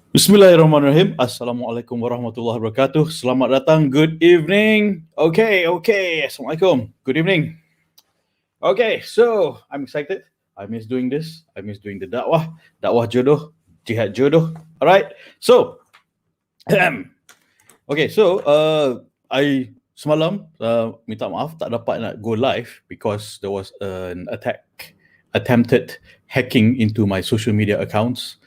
Bismillahirrahmanirrahim. Assalamualaikum warahmatullahi wabarakatuh. Selamat datang. Good evening. Okay. Assalamualaikum. Good evening. Okay, so I'm excited. I miss doing this. I miss doing the dakwah jodoh, jihad jodoh. All right. So, okay. So, I semalam minta maaf tak dapat nak go live because there was an attempted hacking into my social media accounts.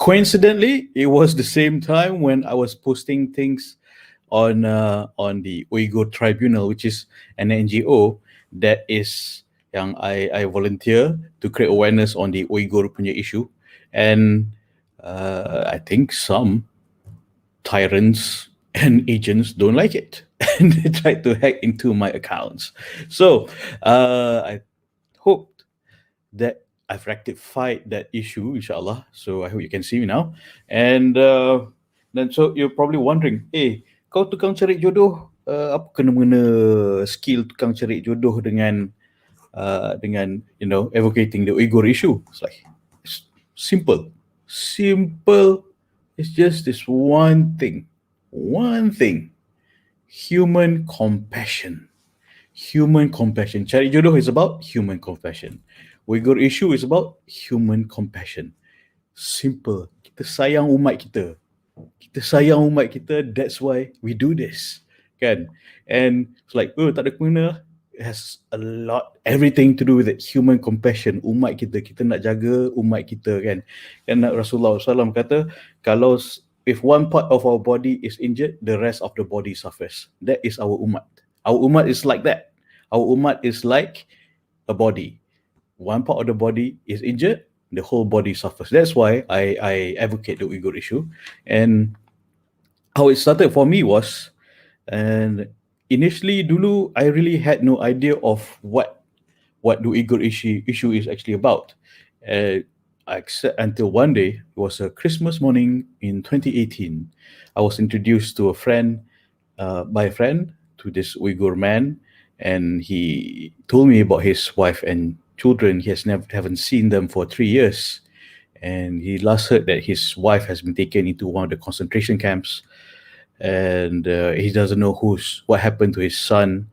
Coincidentally, it was the same time when I was posting things on the Uyghur Tribunal, which is an NGO that is yang I volunteer to create awareness on the Uyghur punya issue, and I think some tyrants and agents don't like it, and they try to hack into my accounts. So I hope that I've rectified that issue, inshallah. So I hope you can see me now. And then so you're probably wondering, kau tukang cari jodoh, apa kena mengena skill tukang cari jodoh dengan advocating the Uyghur issue? It's like it's simple. It's just this one thing. Human compassion. Cari jodoh is about human compassion. Uyghur issue is about human compassion. Simple. Kita sayang umat kita. That's why we do this. Kan? And it's like, tak ada kena. It has everything to do with it. Human compassion. Umat kita. Kita nak jaga umat kita, kan? Dan Rasulullah SAW kata, if one part of our body is injured, the rest of the body suffers. That is our umat. Our umat is like that. Our umat is like a body. One part of the body is injured, the whole body suffers. That's why I advocate the Uyghur issue. And how it started for me was, and initially, dulu, I really had no idea of what the Uyghur issue is actually about. Except until one day, it was a Christmas morning in 2018. I was introduced to by a friend, to this Uyghur man, and he told me about his wife and children. He haven't seen them for 3 years, and he last heard that his wife has been taken into one of the concentration camps, and he doesn't know what happened to his son.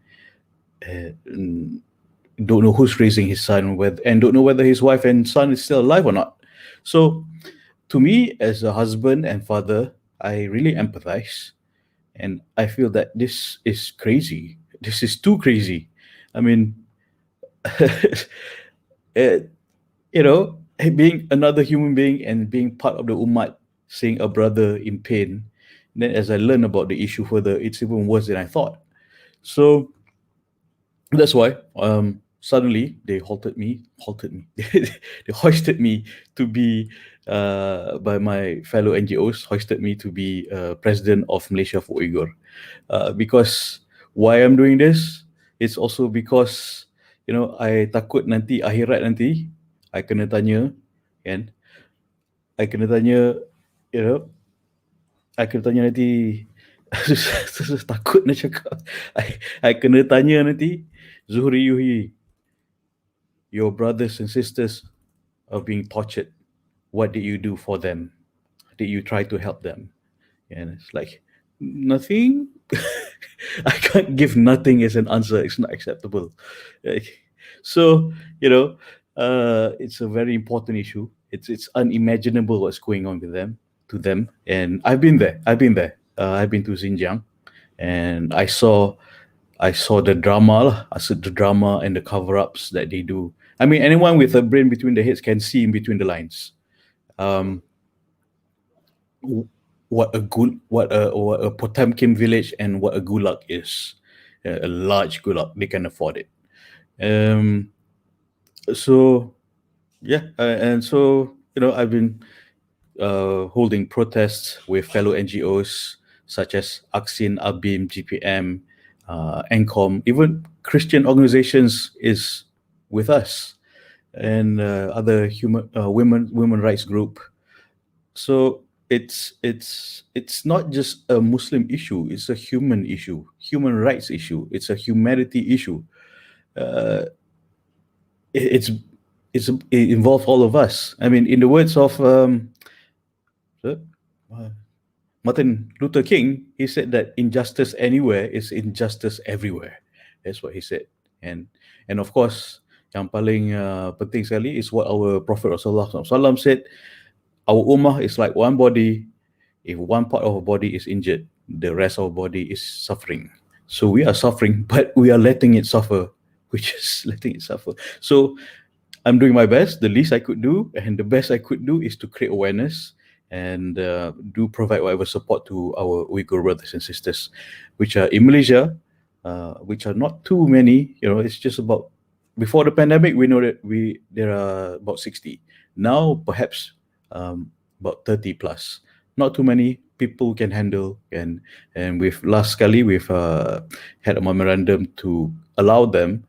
Don't know who's raising his son and don't know whether his wife and son is still alive or not. So, to me, as a husband and father, I really empathize. And I feel that this is crazy. This is too crazy. I mean, being another human being and being part of the umat, seeing a brother in pain. Then as I learn about the issue further, it's even worse than I thought. So that's why suddenly they they hoisted me to be by my fellow NGOs, hoisted me to be president of Malaysia for Uyghur. Because why I'm doing this, it's also because I takut nanti akhirat nanti I kena tanya, kan? I kena tanya nanti takut nak cakap. I kena tanya nanti, Zuhri Yuhi, your brothers and sisters are being tortured. What did you do for them? Did you try to help them? And it's like, nothing. I can't give nothing as an answer. It's not acceptable. So, it's a very important issue. It's unimaginable what's going on with them, and I've been there. I've been to Xinjiang, and I saw the drama. I saw the drama and the cover-ups that they do. I mean, anyone with a brain between the heads can see in between the lines. What a Potemkin village and what a gulag is. A large gulag, they can afford it. So I've been holding protests with fellow NGOs such as Aksin, Abim, GPM, NCOM, even Christian organizations is with us, and other women rights group. So it's not just a Muslim issue; it's a human issue, human rights issue. It's a humanity issue. It involves all of us. I mean, in the words of So, Martin Luther King, he said that injustice anywhere is injustice everywhere. That's what he said. And of course, yang paling penting sekali is what our Prophet Rasulullah SAW said. Our ummah is like one body. If one part of our body is injured, the rest of our body is suffering. So we are suffering, but we are letting it suffer. We're just letting it suffer. So I'm doing my best. The least I could do, and the best I could do, is to create awareness and do provide whatever support to our Uyghur brothers and sisters, which are in Malaysia, which are not too many. It's just about, before the pandemic, we know that there are about 60. Now, perhaps about 30 plus. Not too many people can handle, and with last sekali we've had a memorandum to allow them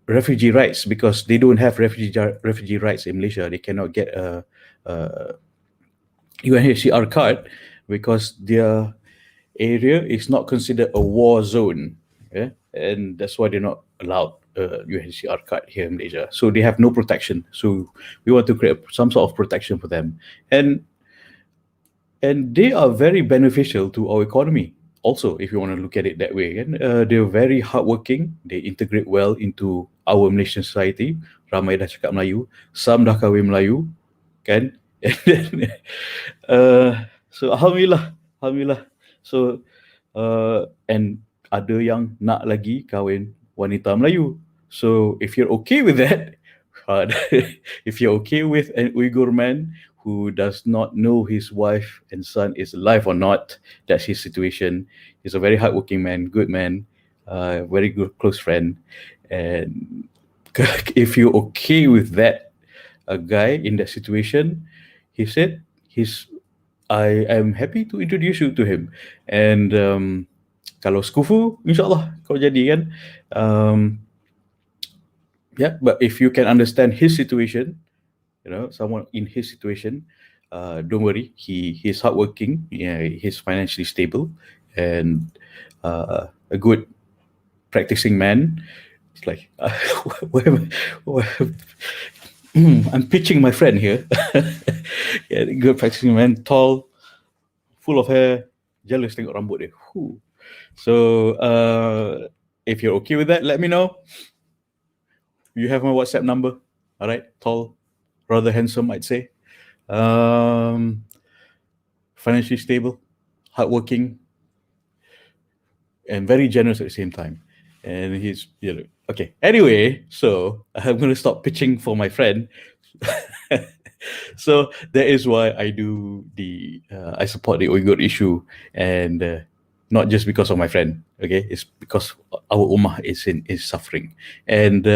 refugee rights, because they don't have refugee rights in Malaysia. They cannot get a UNHCR card because their area is not considered a war zone. Yeah? And that's why they're not allowed a UNHCR card here in Malaysia. So they have no protection. So we want to create some sort of protection for them. And they are very beneficial to our economy. Also, if you want to look at it that way, they're very hardworking. They integrate well into our Malaysian society. Ramai dah cakap Melayu, some dah kahwin Melayu, kan? So alhamdulillah. So and ada yang nak lagi kahwin wanita Melayu. So if you're okay with that, if you're okay with an Uyghur man who does not know his wife and son is alive or not, that's his situation. He's a very hardworking man, good man, very good close friend. And if you're okay with that, a guy in that situation, he said I am happy to introduce you to him. And kalau sekufu, insyaAllah kau jadi kan. Yeah, but if you can understand his situation, someone in his situation, don't worry. He's hardworking. Yeah, he's financially stable, and a good practicing man. It's like I'm pitching my friend here. Yeah, good practicing man, tall, full of hair, jealous tengok rambut dia. So if you're okay with that, let me know. You have my WhatsApp number. All right, tall, rather handsome, I'd say. Financially stable, hardworking, and very generous at the same time. And he's, okay. Anyway, so I'm going to stop pitching for my friend. So that is why I do I support the Uyghur issue, and not just because of my friend. Okay, it's because our ummah is suffering, and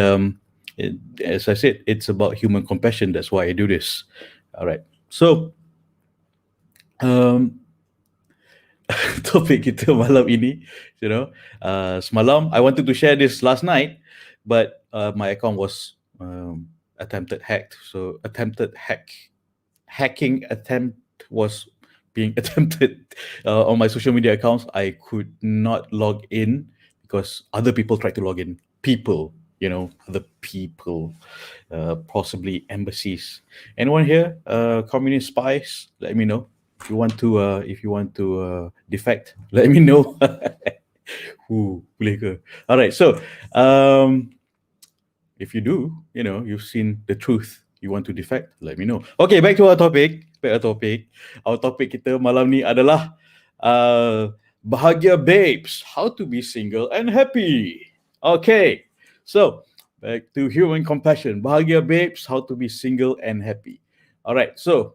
as I said, it's about human compassion. That's why I do this. All right. So topik kita malam ini, semalam I wanted to share this last night, but my account was hacked. So hacking attempt was being attempted on my social media accounts. I could not log in because other people tried to log in. Other people, possibly embassies. Anyone here, communist spies? Let me know. If you want to defect, let me know. Boleh ke? All right. So, if you do, you've seen the truth, you want to defect, let me know. Okay, back to our topic. Our topic kita malam ni adalah Bahagia Babes, how to be single and happy. Okay, so back to human compassion. Bahagia Babes, how to be single and happy. All right, so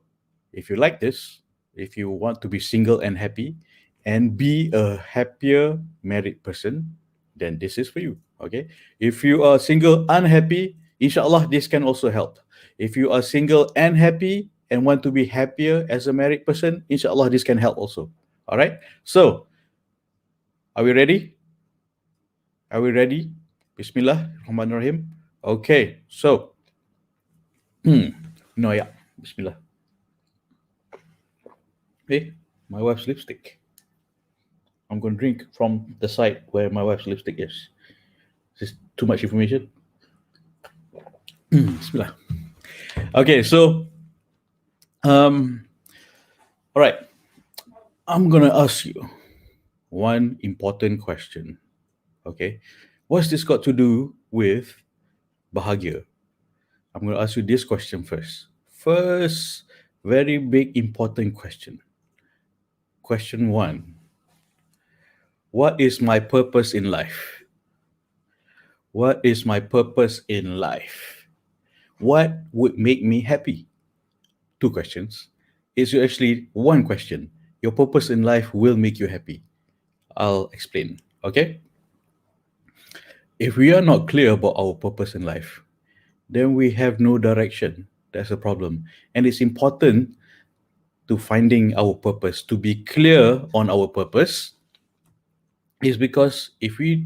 if you like this, if you want to be single and happy and be a happier married person, then this is for you. Okay, if you are single unhappy, inshallah this can also help. If you are single and happy and want to be happier as a married person, inshallah this can help also. All right, so are we ready? Bismillahirrahmanirrahim. Okay, so Bismillah. Hey, my wife's lipstick. I'm going to drink from the side where my wife's lipstick is. Is this too much information? Bismillah. Okay, so All right, I'm gonna ask you one important question. Okay, what's this got to do with bahagia? I'm gonna ask you this question first. First, very big important question. Question one: what is my purpose in life? What is my purpose in life? What would make me happy? Two questions. It's actually one question. Your purpose in life will make you happy. I'll explain. Okay? If we are not clear about our purpose in life, then we have no direction. That's a problem. And it's important to finding our purpose, to be clear on our purpose, is because if we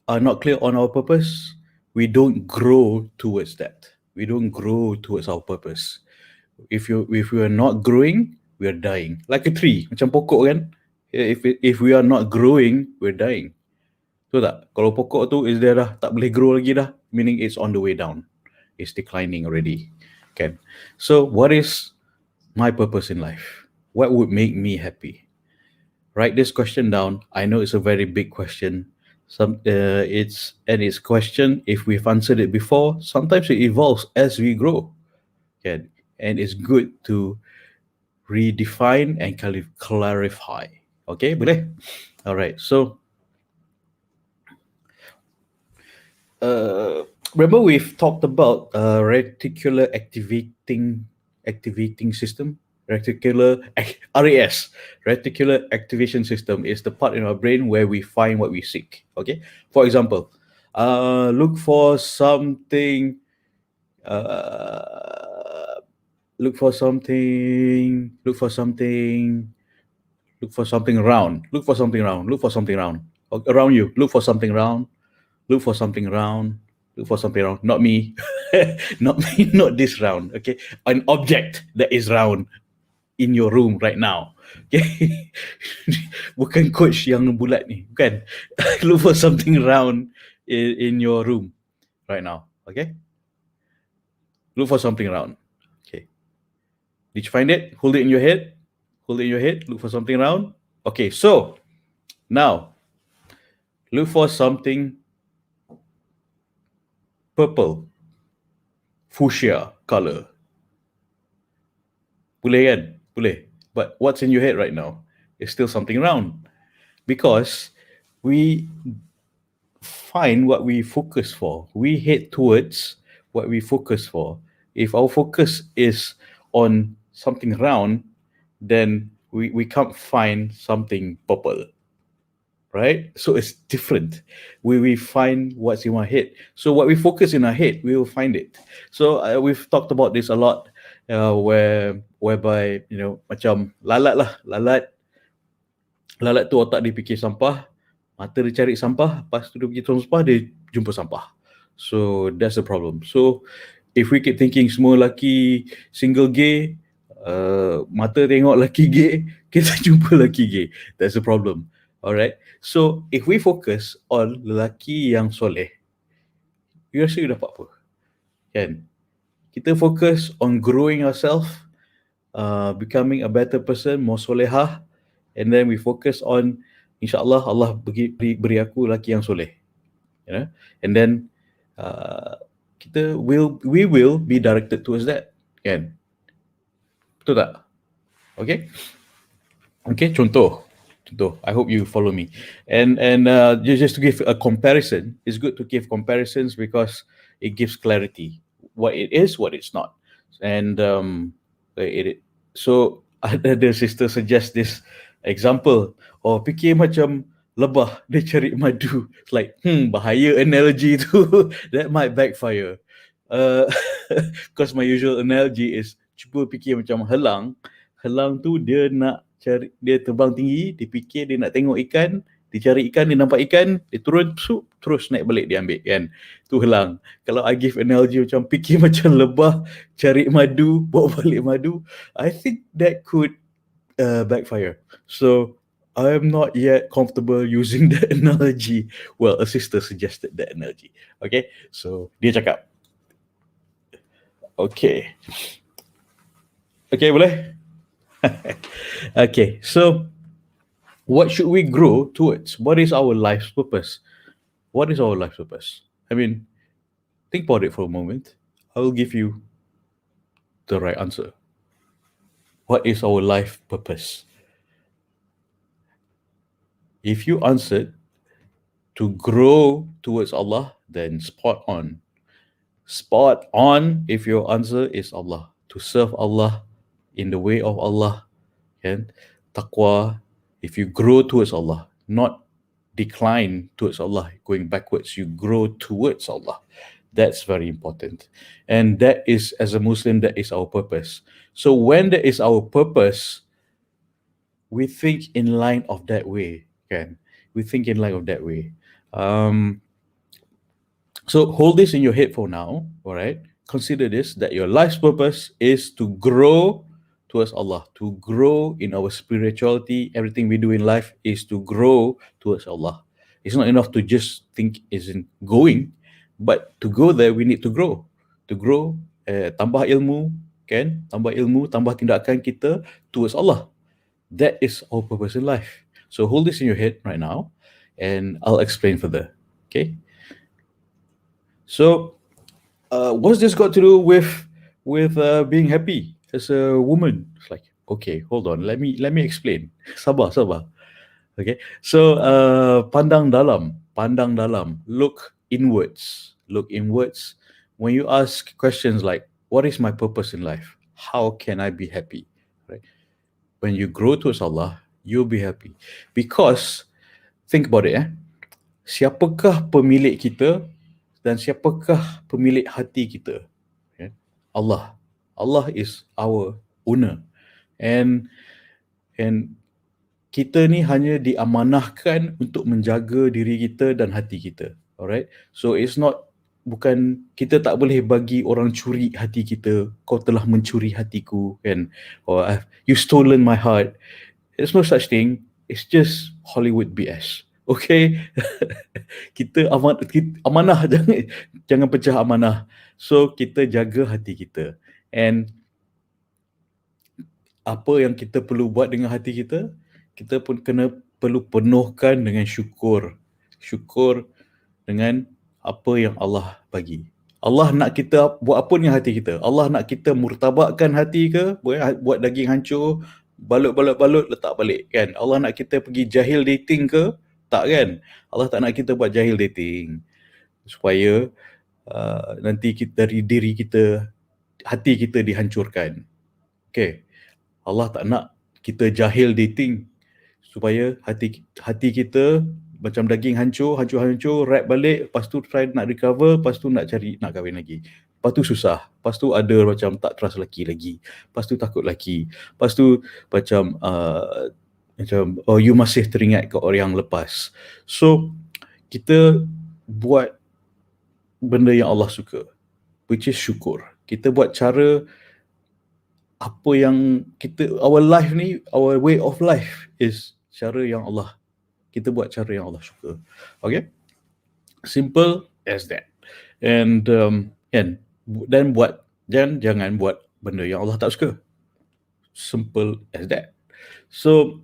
are not clear on our purpose, we don't grow towards that. We don't grow towards our purpose. If we are not growing, we are dying. Like a tree, macam pokok kan? If we are not growing, we're dying. Betul tak? Kalau pokok tu is dia dah tak boleh grow lagi dah, meaning it's on the way down. It's declining already. Okay. So what is my purpose in life? What would make me happy? Write this question down. I know it's a very big question. It's question. If we've answered it before, sometimes it evolves as we grow. Okay, and it's good to redefine and clarify. Okay, boleh? All right. So, remember we've talked about reticular activating system. RAS, reticular activation system, is the part in our brain where we find what we seek. Okay, for example, look for something. Look for something. Look for something. Look for something round. Look for something round. Look for something round around you. Look for something round. Look for something round. Look for something round. Not me. Not me. Not this round. Okay, an object that is round in your room right now. Okay, bukan coach yang bulat ni. Bukan. Look for something round in your room right now. Okay. Look for something round. Okay. Did you find it? Hold it in your head. Hold it in your head. Look for something round. Okay. So now look for something purple, fuchsia color. Boleh kan? Boleh. But what's in your head right now is still something round because we find what we focus for. We head towards what we focus for. If our focus is on something round, then we can't find something purple. Right? So it's different. We find what's in our head. So what we focus in our head, we will find it. So we've talked about this a lot, whereby macam lalat tu otak dia fikir sampah, mata dia cari sampah, lepas tu dia pergi tong sampah, dia jumpa sampah. So that's the problem. So if we keep thinking semua lelaki single gay, mata tengok lelaki gay, kita jumpa lelaki gay. That's the problem. Alright. So if we focus on lelaki yang soleh, you rasa you dapat apa? Kan? Kita fokus on growing ourselves, becoming a better person, more solehah, and then we focus on insyaAllah Allah beri aku lelaki yang soleh. You know? And then we will be directed towards that. Kan? Betul tak? Okay? Okay, contoh. I hope you follow me. And just to give a comparison, it's good to give comparisons because it gives clarity. What it is, what it's not. And so the sister suggests this example. Fikir macam lebah, dia cari madu. It's like, bahaya analogy tu. That might backfire. Because my usual analogy is cuba fikir macam helang. Helang tu dia nak cari, dia terbang tinggi, dia fikir dia nak tengok ikan, dia cari ikan, dia nampak ikan, dia turun, terus naik balik dia ambil kan. Tu helang. Kalau I give analogy macam fikir macam lebah, cari madu, bawa balik madu, I think that could backfire. So I am not yet comfortable using that analogy. Well, a sister suggested that analogy. Okay, so dia cakap, okay, boleh? Okay, so what should we grow towards? What is our life's purpose? What is our life's purpose? I mean, think about it for a moment. I will give you the right answer. What is our life purpose? If you answered to grow towards Allah, then spot on. Spot on if your answer is Allah. To serve Allah in the way of Allah. Kan? Taqwa, if you grow towards Allah, not decline towards Allah, going backwards, you grow towards Allah. That's very important. And that is, as a Muslim, that is our purpose. So when that is our purpose, we think in line of that way. Kan? We think in line of that way. Um, So hold this in your head for now, all right? Consider this, that your life's purpose is to grow towards Allah, to grow in our spirituality. Everything we do in life is to grow towards Allah. It's not enough to just think isn't going, but to go there, we need to grow. To grow, tambah ilmu, kan? Tambah ilmu, tambah tindakan kita towards Allah. That is our purpose in life. So hold this in your head right now, and I'll explain further, okay? So, what's this got to do with being happy as a woman? It's like, okay, hold on, let me explain. Sabar, sabar. Okay, so pandang dalam. Look inwards. Look inwards. When you ask questions like, "What is my purpose in life? How can I be happy?" Right? When you grow towards Allah, you'll be happy. Because think about it, siapakah pemilik kita dan siapakah pemilik hati kita? Okay? Allah. Allah is our owner. And kita ni hanya diamanahkan untuk menjaga diri kita dan hati kita. Alright? So it's not, bukan, kita tak boleh bagi orang curi hati kita. Kau telah mencuri hatiku, kan? Or you stolen my heart. There's no such thing. It's just Hollywood BS. Okay? Amanah, jangan pecah amanah. So kita jaga hati kita. And apa yang kita perlu buat dengan hati kita, kita pun perlu penuhkan dengan syukur. Syukur dengan apa yang Allah bagi. Allah nak kita buat apa dengan hati kita? Allah nak kita murtabakkan hati ke? Buat daging hancur, balut, letak balik, kan? Allah nak kita pergi jahil dating ke? Tak, kan? Allah tak nak kita buat jahil dating. Supaya nanti dari diri kita, hati kita dihancurkan. Okay. Allah tak nak kita jahil dating supaya hati kita macam daging hancur, wrap balik, lepas tu try nak recover, lepas tu nak kahwin lagi. Lepas tu susah. Lepas tu ada macam tak trust lelaki lagi. Lepas tu takut lelaki. Lepas tu macam you masih teringat ke orang yang lepas. So kita buat benda yang Allah suka, which is syukur. Kita buat cara apa yang kita, our life ni, our way of life is cara yang Allah, kita buat cara yang Allah suka. Okay, simple as that. And dan jangan buat benda yang Allah tak suka. Simple as that. So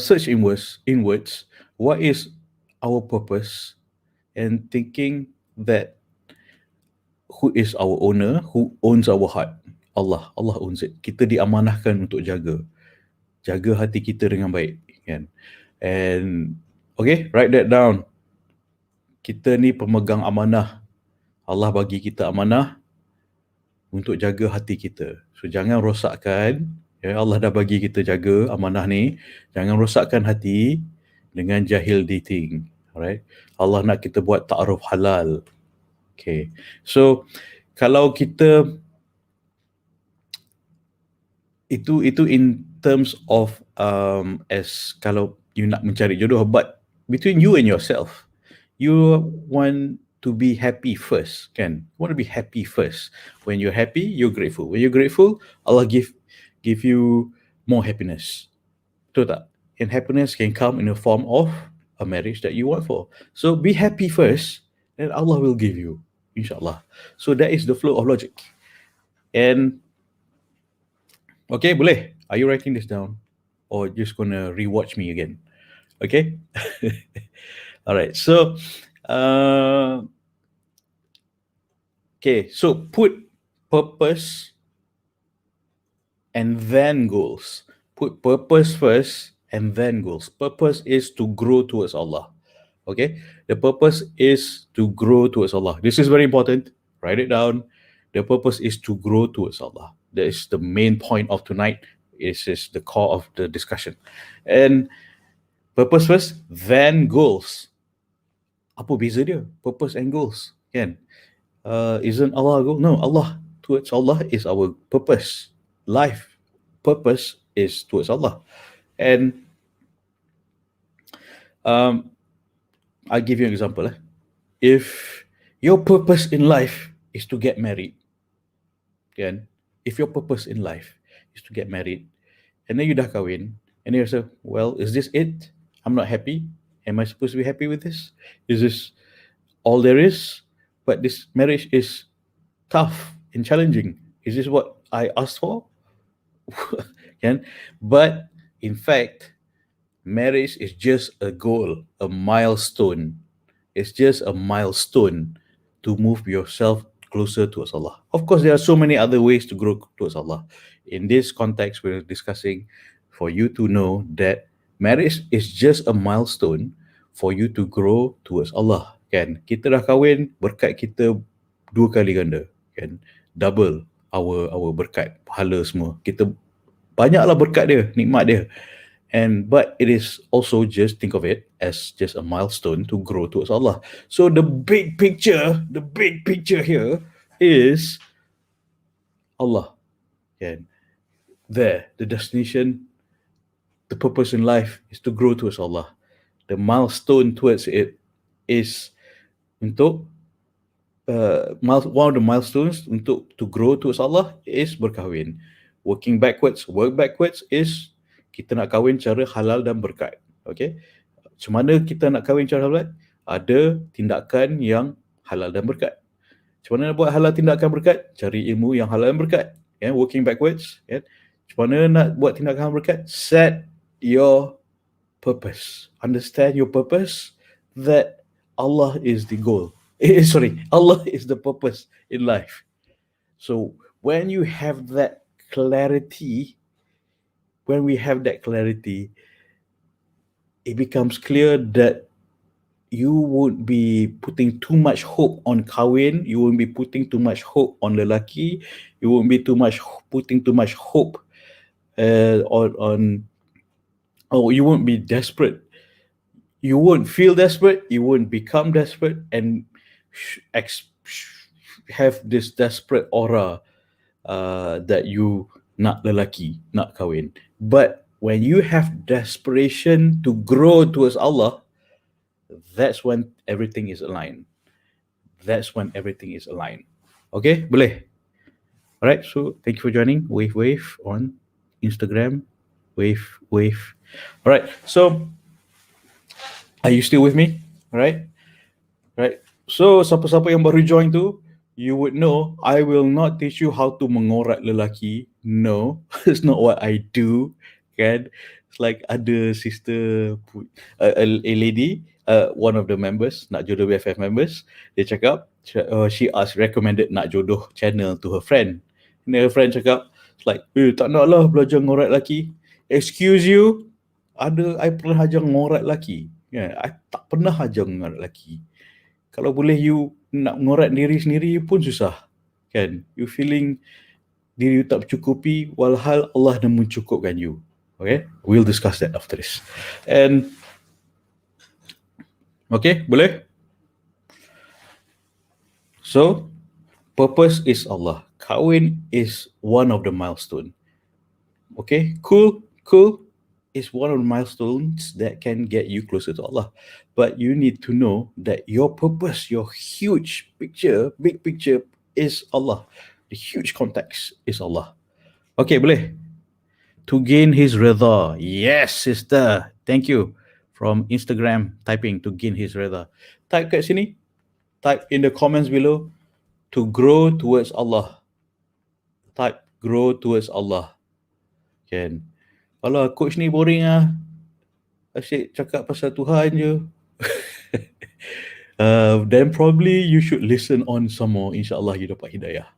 search inwards, what is our purpose, and thinking that who is our owner, who owns our heart? Allah owns it. Kita diamanahkan untuk jaga hati kita dengan baik, kan? And okay, write that down. Kita ni pemegang amanah. Allah bagi kita amanah untuk jaga hati kita. So jangan rosakkan, ya, Allah dah bagi kita jaga amanah ni. Jangan rosakkan hati dengan jahil dating. Alright? Allah nak kita buat ta'aruf halal. Okay. So kalau kita itu in terms of as kalau you nak mencari jodoh, but between you and yourself, you want to be happy first, kan? You want to be happy first. When you're happy, you're grateful. When you're grateful, Allah give you more happiness. Betul tak? And happiness can come in the form of a marriage that you want for. So be happy first, and Allah will give you, insyaAllah. So that is the flow of logic. And okay, boleh. Are you writing this down, or just gonna rewatch me again? Okay. All right. So, uh, okay. So put purpose and then goals. Put purpose first and then goals. Purpose is to grow towards Allah. Okay, the purpose is to grow towards Allah. This is very important. Write it down. The purpose is to grow towards Allah. That is the main point of tonight. This is the core of the discussion. And purpose first, then goals. Apa beza dia? Purpose and goals. Kan? Isn't Allah a goal? No, Allah. Towards Allah is our purpose. Life purpose is towards Allah. And um, I'll give you an example. If your purpose in life is to get married, kan? If your purpose in life is to get married, and then you dah kahwin, and you're so, well, is this it? I'm not happy. Am I supposed to be happy with this? Is this all there is? But this marriage is tough and challenging. Is this what I asked for? Kan? But in fact, marriage is just a goal, a milestone. It's just a milestone to move yourself closer towards Allah. Of course, there are so many other ways to grow towards Allah. In this context, we're discussing for you to know that marriage is just a milestone for you to grow towards Allah. Kan? Kita dah kahwin, berkat kita dua kali ganda. Kan? Double our berkat, pahala semua. Kita banyaklah berkat dia, nikmat dia. And but it is also, just think of it as just a milestone to grow towards Allah. So the big picture here is Allah. And there, the destination, the purpose in life is to grow towards Allah. The milestone towards it is untuk one of the milestones untuk to grow towards Allah is berkahwin. Work backwards is kita nak kahwin cara halal dan berkat. Okay? Macam mana kita nak kahwin cara halal? Ada tindakan yang halal dan berkat. Macam mana nak buat halal tindakan berkat? Cari ilmu yang halal dan berkat. Yeah? Working backwards. Yeah? Macam mana nak buat tindakan berkat? Set your purpose. Understand your purpose, that Allah is the goal. Allah is the purpose in life. So when you have that clarity, it becomes clear that you won't be putting too much hope on kahwin, you won't be putting too much hope on lelaki, you won't be putting too much hope on you won't be desperate. You won't feel desperate, you won't become desperate and have this desperate aura that you nak lelaki, nak kahwin. But when you have desperation to grow towards Allah, that's when everything is aligned. Okay, boleh? Alright, so thank you for joining. Wave on Instagram. Wave. Alright, so are you still with me? Alright. So siapa-siapa yang baru join tu, you would know I will not teach you how to mengorat lelaki. No, it's not what I do. Kan? It's like ada sister, a lady, one of the members, Nak Jodoh BFF members, dia cakap, she asked recommended Nak Jodoh channel to her friend. And her friend cakap, it's like, tak nak lah belajar ngorat lelaki. Excuse you, I pernah ajar ngorat lelaki. I tak pernah ajar ngorat lelaki. Kalau boleh you nak ngorat diri sendiri pun susah. Kan? You feeling diri you tak mencukupi, walhal Allah dah mencukupkan you. Okay? We'll discuss that after this. And okay, boleh? So, purpose is Allah. Kahwin is one of the milestone. Okay? Cool. Is one of the milestones that can get you closer to Allah. But you need to know that your purpose, your huge picture, big picture is Allah. The huge context is Allah. Okay, boleh? To gain His redha. Yes, sister. Thank you. From Instagram, typing to gain His redha. Type kat sini. Type in the comments below. To grow towards Allah. Type grow towards Allah. kan. Kalau coach ni boring ah, asyik cakap pasal Tuhan je. Then probably you should listen on some more. InsyaAllah you dapat hidayah.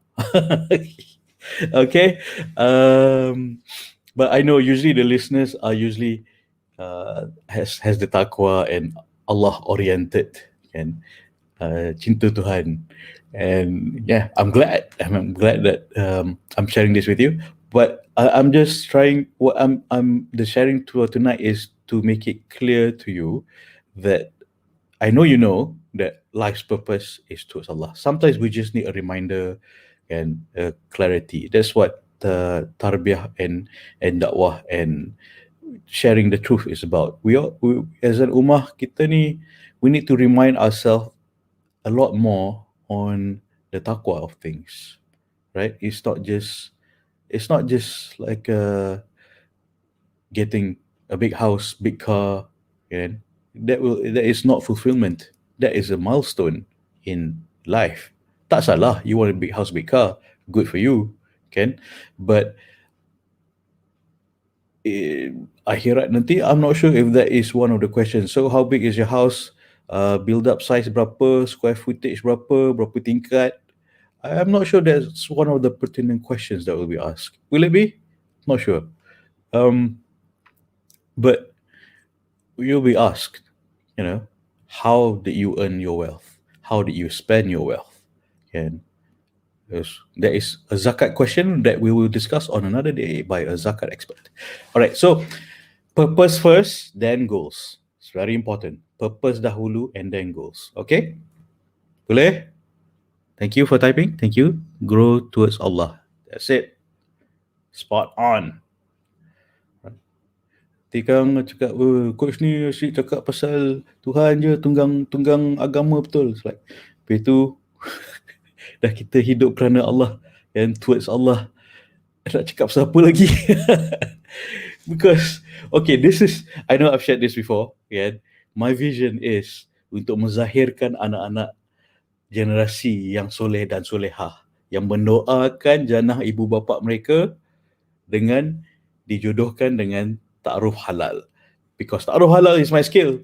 Okay. But I know usually the listeners are usually has the taqwa and Allah oriented and cinta Tuhan. And yeah, I'm glad. I'm glad that I'm sharing this with you. But I'm just trying. What I'm the sharing to tonight is to make it clear to you that I know you know that life's purpose is towards Allah. Sometimes we just need a reminder and clarity. That's what the tarbiyah and dakwah and sharing the truth is about. We as an ummah kita ni, we need to remind ourselves a lot more on the taqwa of things, right? It's not just like getting a big house, big car, and that is not fulfillment. That is a milestone in life. Tak salah, you want a big house, big car, good for you, kan? But akhirat nanti, I'm not sure if that is one of the questions. So how big is your house? Build up size berapa, square footage berapa tingkat? I'm not sure that's one of the pertinent questions that will be asked. Will it be? Not sure. But you'll be asked, how did you earn your wealth? How did you spend your wealth? And there is a zakat question that we will discuss on another day by a zakat expert. All right, so purpose first, then goals. It's very important. Purpose dahulu and then goals. Okay? Boleh? Thank you for typing. Thank you. Grow towards Allah. That's it. Spot on. Tikang cakap, coach ni asyik cakap pasal Tuhan je, tunggang agama betul. It's like, lepas tu, dah kita hidup kerana Allah and towards Allah. Nak cakap pasal apa lagi? Because, okay, I know I've shared this before, yeah. My vision is untuk menzahirkan anak-anak generasi yang soleh dan solehah, yang mendoakan jannah ibu bapa mereka dengan dijodohkan dengan ta'aruf halal. Because ta'aruf halal is my skill.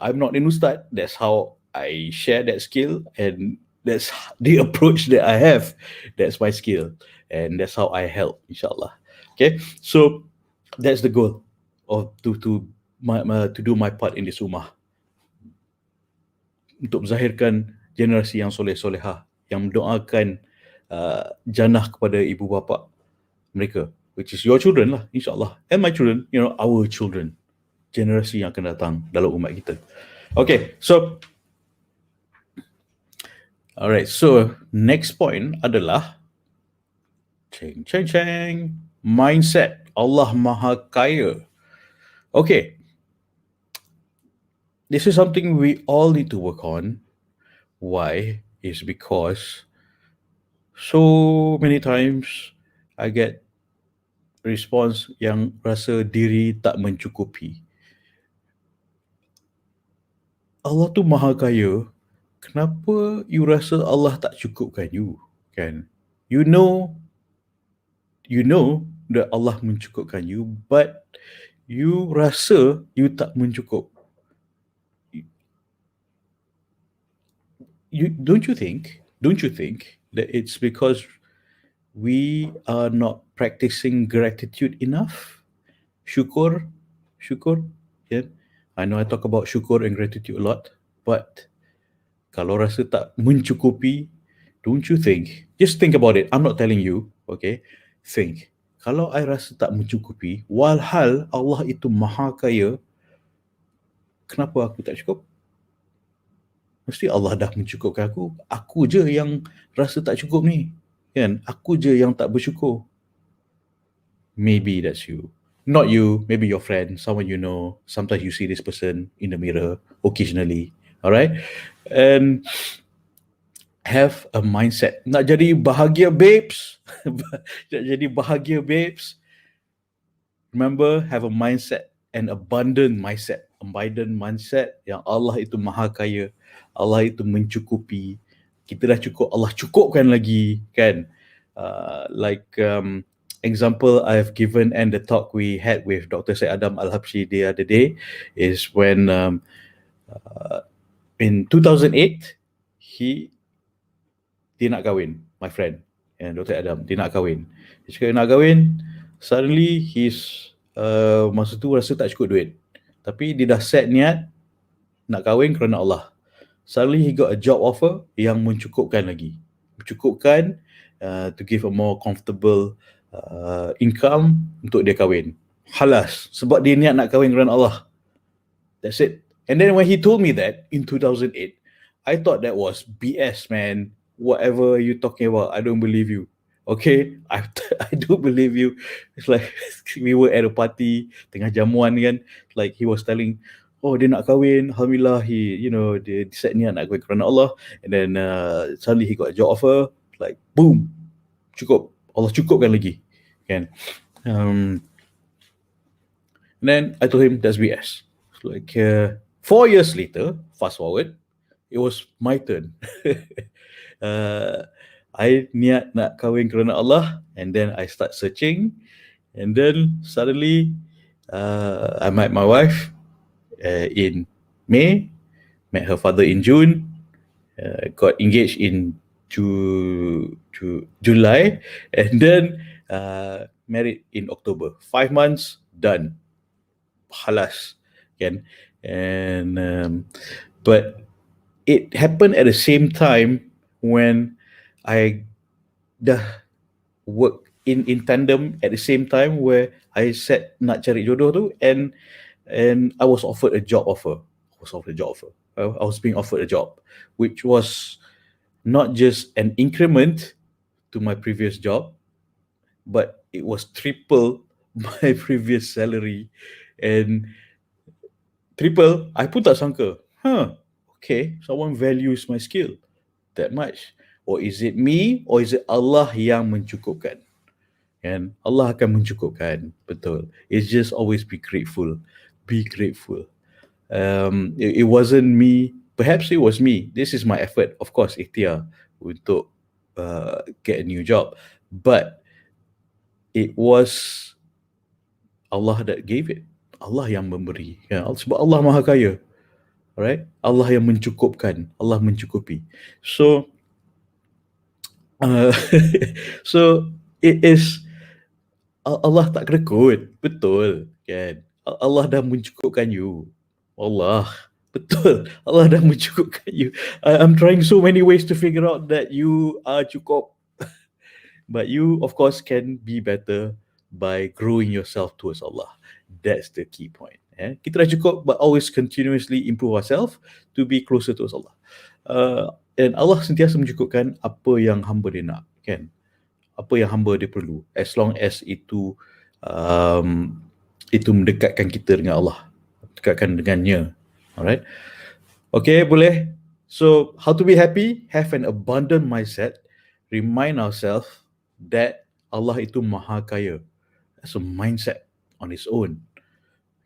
I'm not an ustad. That's how I share that skill, and that's the approach that I have. That's my skill, and that's how I help, inshallah. Okay, so that's the goal of to do my part in this ummah, untuk menzahirkan generasi yang soleh-solehah, yang mendoakan jannah kepada ibu bapa mereka, which is your children lah, insyaAllah, and my children, our children, generasi yang akan datang dalam umat kita. Okay, so alright, so next point adalah mindset. Allah Maha Kaya. Okay, this is something we all need to work on. Why? Is because so many times I get response yang rasa diri tak mencukupi. Allah tu Maha Kaya, kenapa you rasa Allah tak cukupkan you? Kan? You know that Allah mencukupkan you, but you rasa you tak mencukup. Don't you think that it's because we are not practicing gratitude enough? Syukur, yeah. I know I talk about syukur and gratitude a lot, but kalau rasa tak mencukupi, don't you think, just think about it, I'm not telling you, okay, think, kalau I rasa tak mencukupi, walhal Allah itu Maha Kaya, kenapa aku tak cukup? Mesti Allah dah mencukupkan aku je yang rasa tak cukup ni, kan? Aku je yang tak bersyukur. Maybe that's you. Not you, maybe your friend, someone you know. Sometimes you see this person in the mirror occasionally, all right? And have a mindset. Nak jadi bahagia babes, nak jadi bahagia babes, remember, have a mindset, an abundant mindset yang Allah itu Maha Kaya, Allah itu mencukupi. Kita dah cukup, Allah cukupkan lagi, kan? example I've given and the talk we had with Dr. Syed Adam Al-Habshi the other day is when in 2008 he dia nak kahwin, my friend, and Dr. Adam, dia nak kahwin. Dia cakap nak kahwin, suddenly masa tu rasa tak cukup duit. Tapi dia dah set niat nak kahwin kerana Allah. Suddenly he got a job offer yang mencukupkan lagi. Mencukupkan to give a more comfortable income untuk dia kahwin. Halas, sebab dia niat nak kahwin kerana Allah. That's it. And then when he told me that in 2008, I thought that was BS, man. Whatever you talking about, I don't believe you. Okay, I don't believe you. It's like we were at a party, tengah jamuan kan. Like he was telling, oh dia nak kahwin, alhamdulillah dia set niat nak kahwin kerana Allah. And then suddenly he got a job offer. Like boom, cukup. Allah cukupkan lagi, kan. And then I told him that's BS. Like 4 years later, fast forward, it was my turn. I niat nak kahwin kerana Allah, and then I start searching, and then suddenly I met my wife in May, met her father in June, got engaged in July, and then married in October. 5 months, done. Halas, kan? And but it happened at the same time when I dah work in tandem at the same time where I said nak cari jodoh tu, and I was offered a job offer. I was being offered a job, which was not just an increment to my previous job, but it was triple my previous salary. And triple, I pun tak sangka. Okay, someone values my skill that much. Or is it me, or is it Allah yang mencukupkan? And Allah akan mencukupkan, betul. It's just always be grateful. Be grateful. It wasn't me. Perhaps it was me. This is my effort, of course, ikhtiar untuk get a new job. But it was Allah that gave it. Allah yang memberi. Ya, sebab Allah Maha Kaya. Alright? Allah yang mencukupkan. Allah mencukupi. So, so it is Allah tak kerekut. Betul, kan? Allah dah mencukupkan you. Allah. Betul. Allah dah mencukupkan you. I'm trying so many ways to figure out that you are cukup. But you, of course, can be better by growing yourself towards Allah. That's the key point. Kita dah cukup, but always continuously improve ourselves to be closer towards Allah. And Allah sentiasa mencukupkan apa yang hamba dia nak, kan? Apa yang hamba dia perlu, as long as itu mendekatkan kita dengan Allah, dekatkan dengannya. Alright? Okay, boleh. So, how to be happy? Have an abundant mindset. Remind ourselves that Allah itu Maha Kaya. That's a mindset on its own.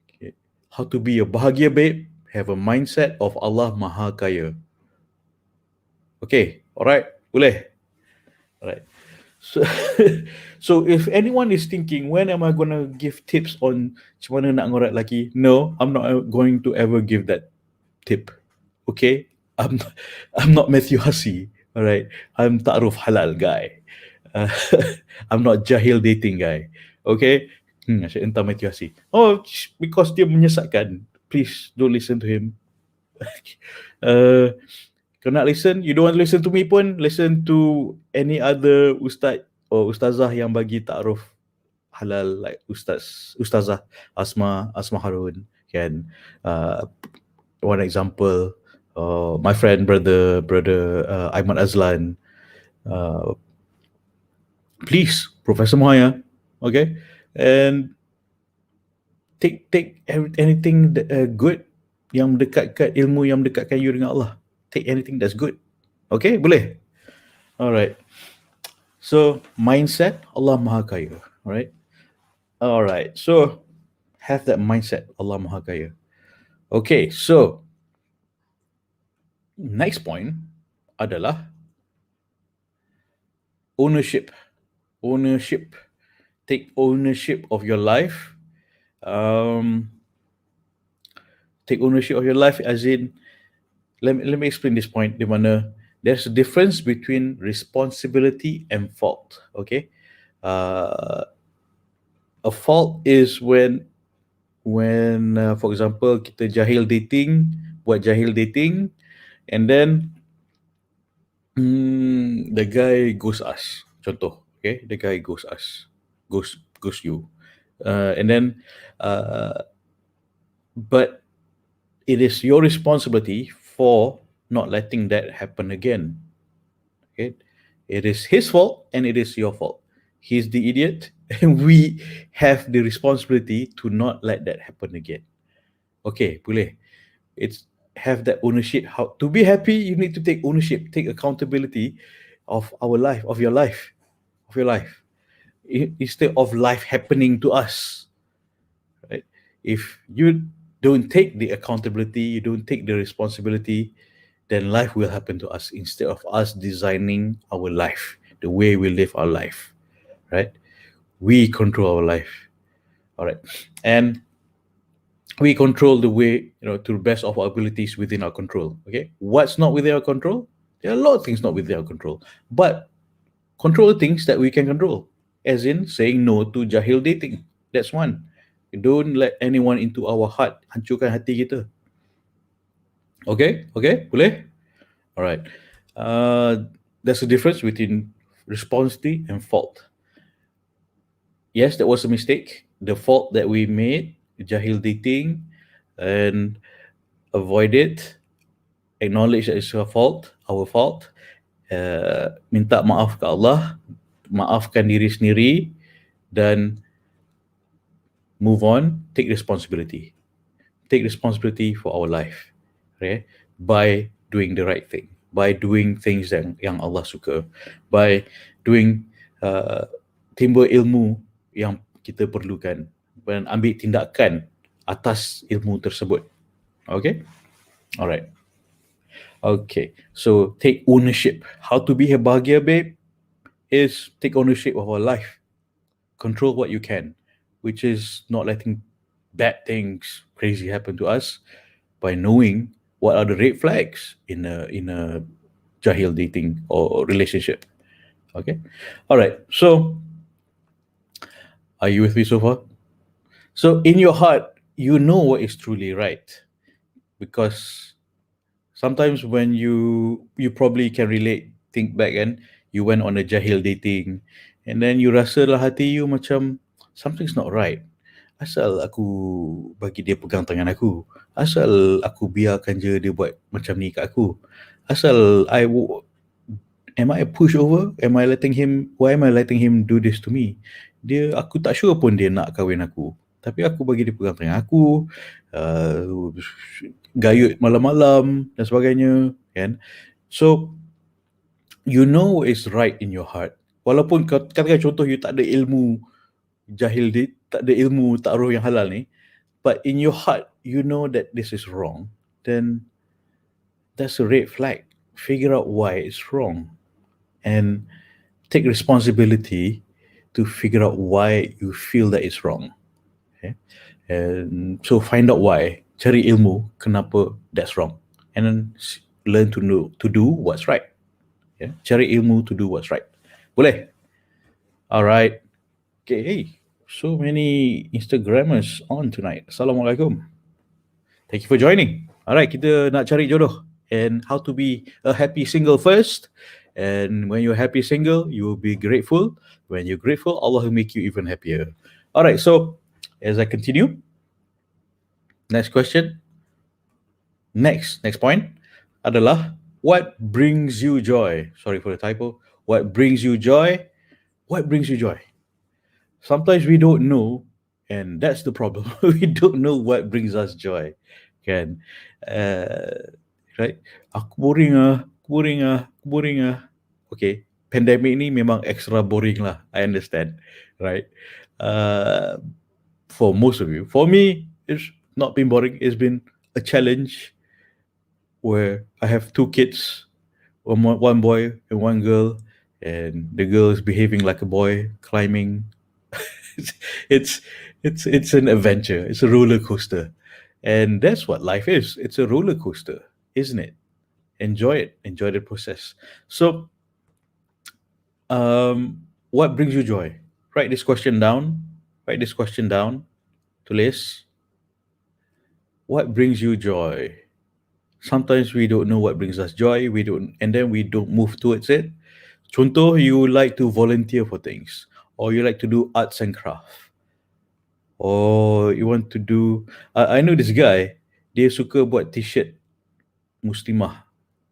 Okay. How to be a bahagia babe? Have a mindset of Allah Maha Kaya. Okay, alright, boleh. Alright. So if anyone is thinking, when am I gonna give tips on macam mana nak ngorat lelaki? No, I'm not going to ever give that tip. Okay, I'm not Matthew Hussey. Alright, I'm ta'aruf halal guy. I'm not jahil dating guy. Okay, asyik entah Matthew Hussey. Oh, because dia menyesatkan. Please don't listen to him. Kalau nak listen, you don't want to listen to me pun, listen to any other ustaz or ustazah yang bagi ta'aruf halal, like ustazah Asma Harun, kan. One example, my friend brother Aiman Azlan, please, Professor Mohaya, okay, and take anything good yang mendekatkan, ilmu yang mendekatkan you dengan Allah. Take anything that's good. Okay, boleh? Alright. So, mindset, Allah Maha Kaya. Alright. So, have that mindset, Allah Maha Kaya. Okay, so, next point adalah ownership. take ownership of your life. Um, take ownership of your life as in, let me explain this point di mana there's a difference between responsibility and fault. Okay, uh, a fault is when for example kita jahil dating, buat jahil dating, and then the guy ghost us, contoh. Okay, the guy ghost us, ghost you, and then uh, but it is your responsibility for not letting that happen again. Okay, it is his fault and it is your fault. He's the idiot, and we have the responsibility to not let that happen again. Okay, boleh. It's have that ownership. How to be happy, you need to take ownership, take accountability of our life, of your life, of your life. Instead of life happening to us, right? If you don't take the accountability, you don't take the responsibility, then life will happen to us instead of us designing our life, the way we live our life, right? We control our life, all right, and we control the way, to the best of our abilities within our control. Okay, what's not within our control? There are a lot of things not within our control, but control the things that we can control, as in saying no to jahil dating. That's one. Don't let anyone into our heart, hancurkan hati kita. Okay, okay, boleh. All right. Uh, there's a difference between responsibility and fault. Yes, that was a mistake. The fault that we made, jahil dating, and avoid it, acknowledge that it's our fault, minta maaf ke Allah, maafkan diri sendiri, dan move on, take responsibility. Take responsibility for our life, okay? By doing the right thing, by doing things yang Allah suka, by doing timbul ilmu yang kita perlukan, dan ambil tindakan atas ilmu tersebut. Okay? Alright. Okay. So take ownership. How to be a bahagia babe is take ownership of our life. Control what you can, which is not letting bad things crazy happen to us by knowing what are the red flags in a jahil dating or relationship. Okay. All right. So are you with me so far? So in your heart, you know what is truly right, because sometimes when you probably can relate, think back, and you went on a jahil dating, and then you rasa lah hati you macam something's not right. Asal aku bagi dia pegang tangan aku, asal aku biarkan je dia buat macam ni kat aku, asal am I a pushover, why am I letting him do this to me? Aku tak sure pun dia nak kahwin aku, tapi aku bagi dia pegang tangan aku, uh, gayut malam-malam dan sebagainya, kan? So you know it's right in your heart, walaupun katakan contoh you tak ada ilmu tak ada ilmu taruh yang halal ni, but in your heart you know that this is wrong, then that's a red flag. Figure out why it's wrong and take responsibility to figure out why you feel that it's wrong. Okay? And so find out why, cari ilmu kenapa that's wrong, and then learn to know to do what's right. Yeah? Cari ilmu to do what's right. Boleh? All right. Okay, hey, so many Instagrammers on tonight. Assalamualaikum. Thank you for joining. All right, kita nak cari jodoh and how to be a happy single first. And when you're happy single, you will be grateful. When you're grateful, Allah will make you even happier. All right, so as I continue, next question. Next point adalah what brings you joy? Sorry for the typo. What brings you joy? What brings you joy? Sometimes we don't know, and that's the problem. We don't know what brings us joy, kan? Right? Aku boring ah, Okay, pandemic ni memang extra boring lah. I understand, right? Uh, for most of you, for me, it's not been boring. It's been a challenge where I have two kids, one boy and one girl, and the girl is behaving like a boy, climbing it's it's an adventure. It's a roller coaster, and that's what life is. It's a roller coaster, isn't it? Enjoy it. Enjoy the process. So, what brings you joy? Write this question down. Write this question down. Tulis. What brings you joy? Sometimes we don't know what brings us joy. We don't, and then we don't move towards it. Contoh, you like to volunteer for things, or you like to do arts and craft, or you want to do. I know this guy. Dia suka buat t-shirt Muslimah.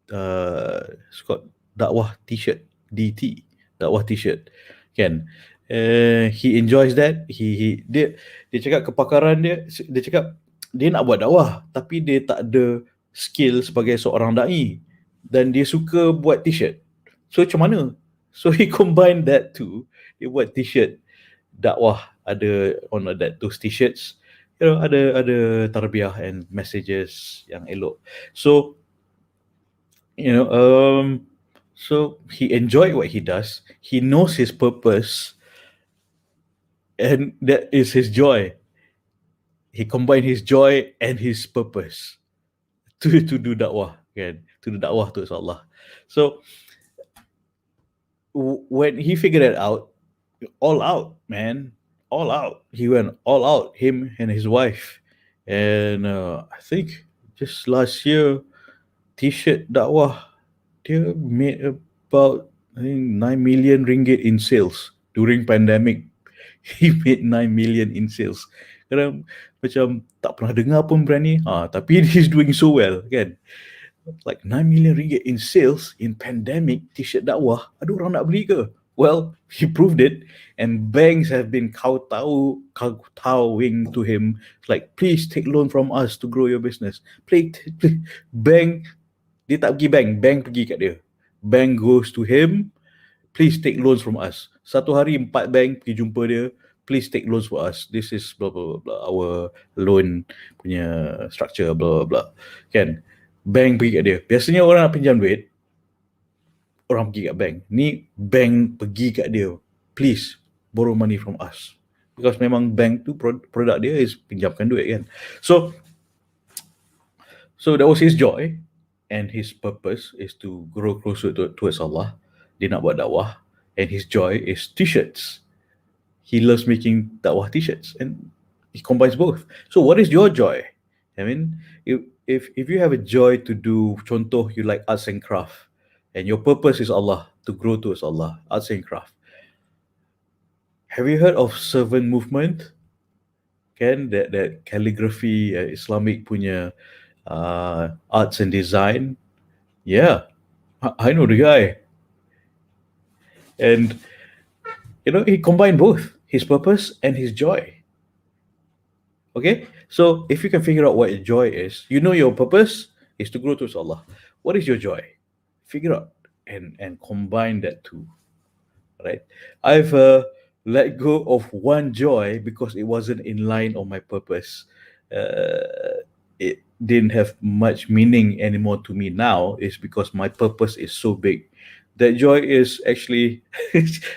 It's called dakwah t-shirt, DT, dakwah t-shirt, kan? He enjoys that. Dia cakap kepakaran dia cakap dia nak buat dakwah tapi dia tak ada skill sebagai seorang dai dan dia suka buat t-shirt. So macam mana? So he combine that too. Dia buat t-shirt dakwah, ada on that those t-shirts, ada tarbiyah and messages yang elok. So you know so he enjoyed what he does. He knows his purpose, and that is his joy. He combined his joy and his purpose to do dakwah, kan? To do dakwah to Allah. So when he figured it out, all out, man, all out. He went all out, him and his wife. And I think just last year, t-shirt dakwah, dia made about, I think, 9 million ringgit in sales during pandemic. He made 9 million in sales. Kadang macam tak pernah dengar pun brand ni, tapi he's doing so well, kan? Like 9 million ringgit in sales in pandemic, t-shirt dakwah, ada orang nak beli ke? Well, he proved it, and banks have been kowtowing to him. It's like, please take loan from us to grow your business. Please. Bank, dia tak pergi bank pergi kat dia. Bank goes to him, please take loans from us. Satu hari 4 bank pergi jumpa dia, please take loans for us. This is blah blah blah, blah. Our loan punya structure, blah blah blah. Kan? Bank pergi kat dia. Biasanya orang nak pinjam duit, orang pergi kat bank. Ni bank pergi kat dia, please borrow money from us. Because memang bank tu produk dia is pinjamkan duit, kan? So that was his joy, and his purpose is to grow closer towards Allah. Dia nak buat dakwah, and his joy is t-shirts. He loves making dakwah t-shirts, and he combines both. So what is your joy? I mean, if you have a joy to do, contoh, you like arts and craft, and your purpose is Allah, to grow towards Allah, arts and craft. Have you heard of servant movement? Kan, that calligraphy, Islamic punya arts and design? Yeah, I know the guy. And he combined both his purpose and his joy. Okay, so if you can figure out what your joy is, your purpose is to grow towards Allah. What is your joy? Figure out and combine that too. Right? I've let go of one joy because it wasn't in line on my purpose. It didn't have much meaning anymore to me now. Is because my purpose is so big. That joy is actually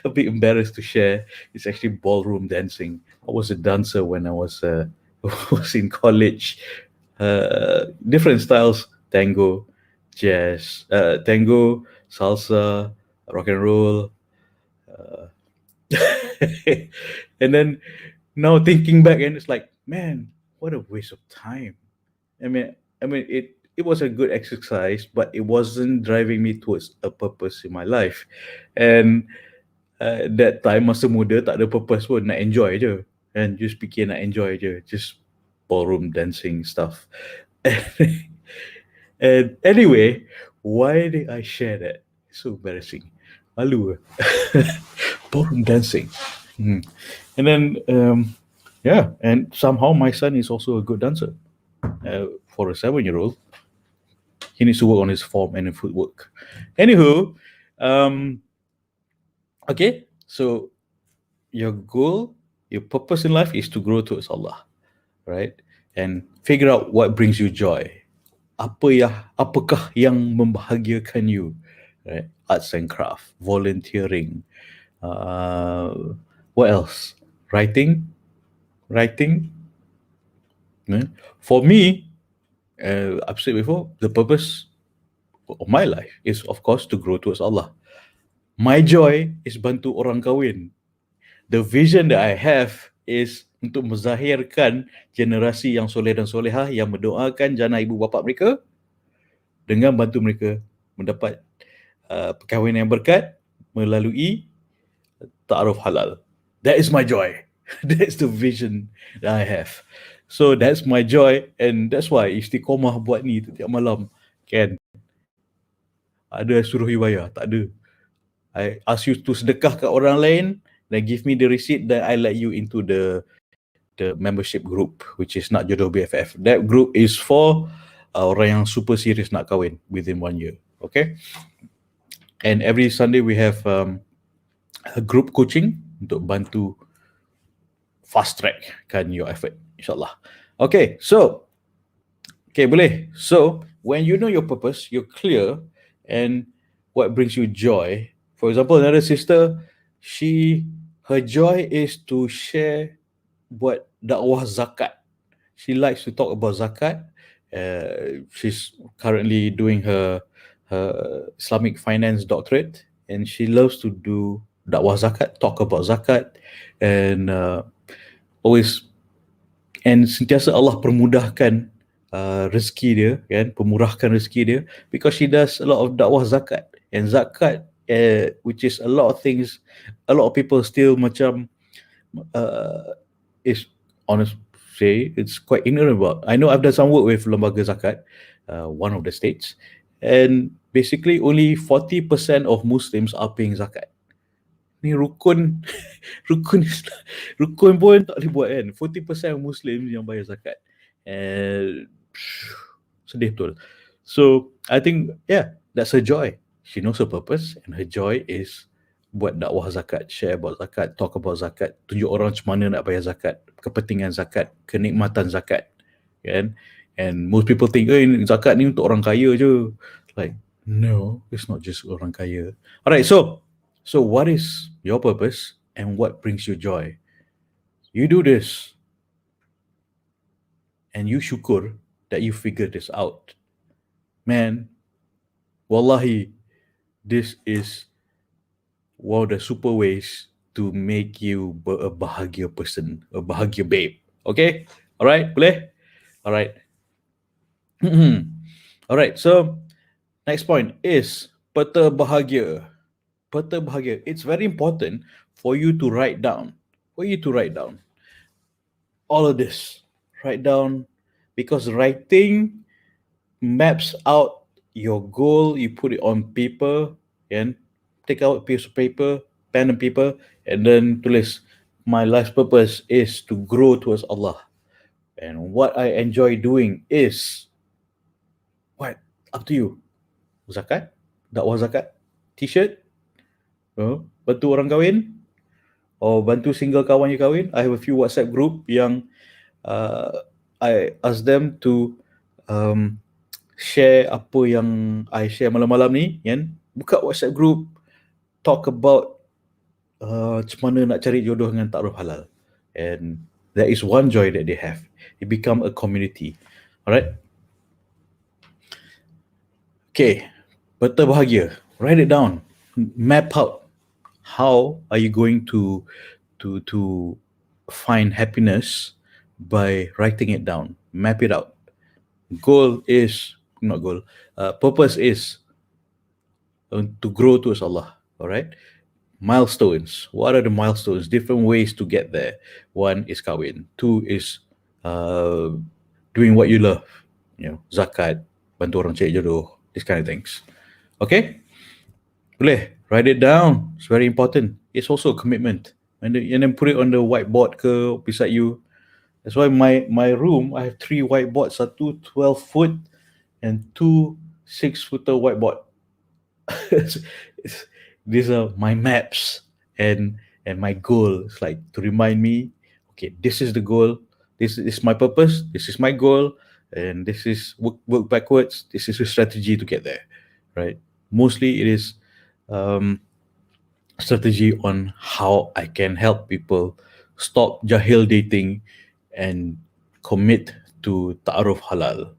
a bit embarrassed to share. It's actually ballroom dancing. I was a dancer when I was was in college. Different styles: tango, jazz, tango, salsa, rock and roll. And then now thinking back, and it's like, man, what a waste of time. I mean, it was a good exercise, but it wasn't driving me towards a purpose in my life. And that time masa muda tak ada purpose pun, nak enjoy je, and just fikir nak enjoy je, just ballroom dancing stuff. And anyway, why did I share that? It's so embarrassing. Malu. Ballroom dancing. And then and somehow my son is also a good dancer. For a 7-year-old, he needs to work on his form and footwork. Anywho, okay, so your goal, your purpose in life is to grow towards Allah, right? And figure out what brings you joy. Apakah yang membahagiakan you, right? Arts and craft, volunteering, what else? Writing. For me, I've said before, the purpose of my life is, of course, to grow towards Allah. My joy is bantu orang kahwin. The vision that I have is untuk menzahirkan generasi yang soleh dan solehah yang mendoakan jana ibu bapa mereka dengan bantu mereka mendapat perkahwinan yang berkat melalui ta'aruf halal. That is my joy. That's the vision that I have. So that's my joy, and that's why istiqomah buat ni tiap malam. Kan? Ada suruh you bayar? Tak ada. I ask you to sedekah kat orang lain, then give me the receipt, then I let you into the membership group, which is Nak Jodoh BFF. That group is for orang yang super serious nak kahwin within 1 year. Okay? And every Sunday we have a group coaching untuk bantu fast track kan your effort, insyaAllah. Okay, so boleh. So when you know your purpose, you're clear, and what brings you joy. For example, another sister, her joy is to share buat dakwah zakat. She likes to talk about zakat. She's currently doing her Islamic finance doctorate, and she loves to do dakwah zakat, talk about zakat, and always, and sentiasa Allah permudahkan rezeki dia, kan, pemurahkan rezeki dia, because she does a lot of dakwah zakat. And zakat, which is a lot of things, a lot of people still macam is honest say it's quite ignorant about. I know I've done some work with lembaga zakat, one of the states, and basically only 40% of Muslims are paying zakat. Ni rukun rukun pun tak boleh buat kan. 40% of Muslims yang bayar zakat. And sedih betul. So I think, yeah, that's her joy. She knows her purpose, and her joy is buat dakwah zakat, share about zakat, talk about zakat, tunjuk orang macam mana nak bayar zakat, kepentingan zakat, kenikmatan zakat, kan? And most people think, zakat ni untuk orang kaya je. Like, no, it's not just orang kaya. Alright, so what is your purpose and what brings you joy? You do this, and you syukur that you figured this out. Man, wallahi, this is one of the super ways to make you a bahagia person, a bahagia babe. Okay? Alright, boleh? Alright. Alright, so next point is peta bahagia. Peta bahagia. It's very important for you to write down. All of this. Write down, because writing maps out your goal. You put it on paper, and take out a piece of paper, pen and paper, and then tulis, my life's purpose is to grow towards Allah. And what I enjoy doing is what? Up to you. Zakat, dakwah zakat, t-shirt, bantu orang kahwin, or bantu single kawan you kahwin. I have a few WhatsApp group yang I ask them to share apa yang I share malam-malam ni, kan? Buka WhatsApp group, talk about macam mana nak cari jodoh dengan ta'aruf halal. And that is one joy that they have. It become a community. Alright? Okay, peta bahagia. Write it down. Map out. How are you going to find happiness by writing it down? Map it out. Purpose is to grow towards Allah. Alright? Milestones. What are the milestones? Different ways to get there. 1 is kahwin. 2 is doing what you love. Zakat, bantu orang cari jodoh, these kind of things. Okay? Boleh. Write it down. It's very important. It's also a commitment. And then put it on the whiteboard ke beside you. That's why my room, I have 3 whiteboards. 1 12-foot and 2 6-footer whiteboard. These are my maps and my goal. It's like to remind me, okay, this is the goal. This is my purpose. This is my goal. And this is work backwards. This is a strategy to get there, right? Mostly it is strategy on how I can help people stop jahil dating, and commit to ta'aruf halal.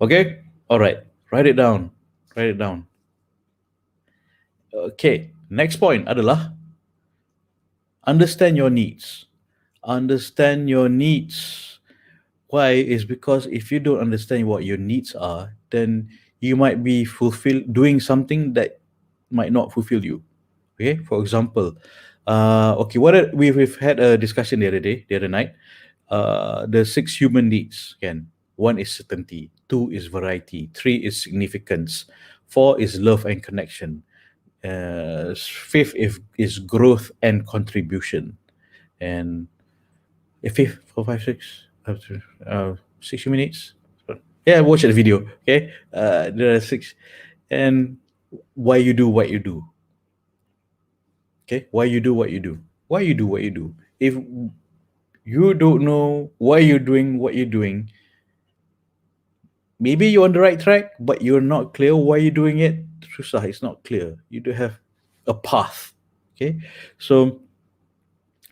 Okay? All right. Write it down. Write it down. Okay. Next point adalah understand your needs. Understand your needs. Why? Is because if you don't understand what your needs are, then you might be doing something that might not fulfill you. Okay, for example, okay, we've had a discussion the other night. The six human needs. Again, one is certainty, two is variety, three is significance, four is love and connection, fifth is growth and contribution, and fifth, four, five, six, 60 minutes. Yeah, watch the video. Okay, there are six, and why you do what you do. Okay, why you do what you do. Why you do what you do. If you don't know why you're doing what you're doing, maybe you're on the right track, but you're not clear why you're doing it. Susah, it's not clear. You do have a path. Okay, so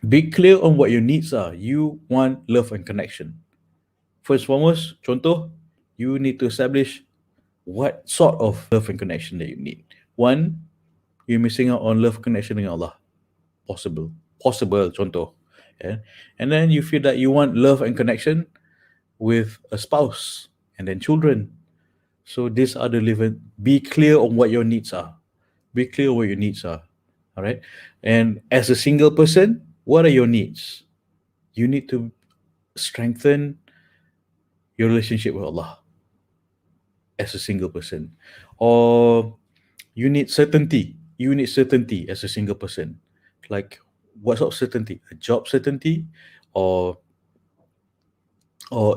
be clear on what your needs are. You want love and connection. First and foremost, contoh, you need to establish what sort of love and connection that you need. One, you're missing out on love connection dengan Allah. Possible, contoh. Yeah. And then you feel that you want love and connection with a spouse and then children. So these are the living. Be clear on what your needs are. Be clear what your needs are. All right. And as a single person, what are your needs? You need to strengthen your relationship with Allah as a single person. Or you need certainty. You need certainty as a single person. Like what sort of certainty? A job certainty, or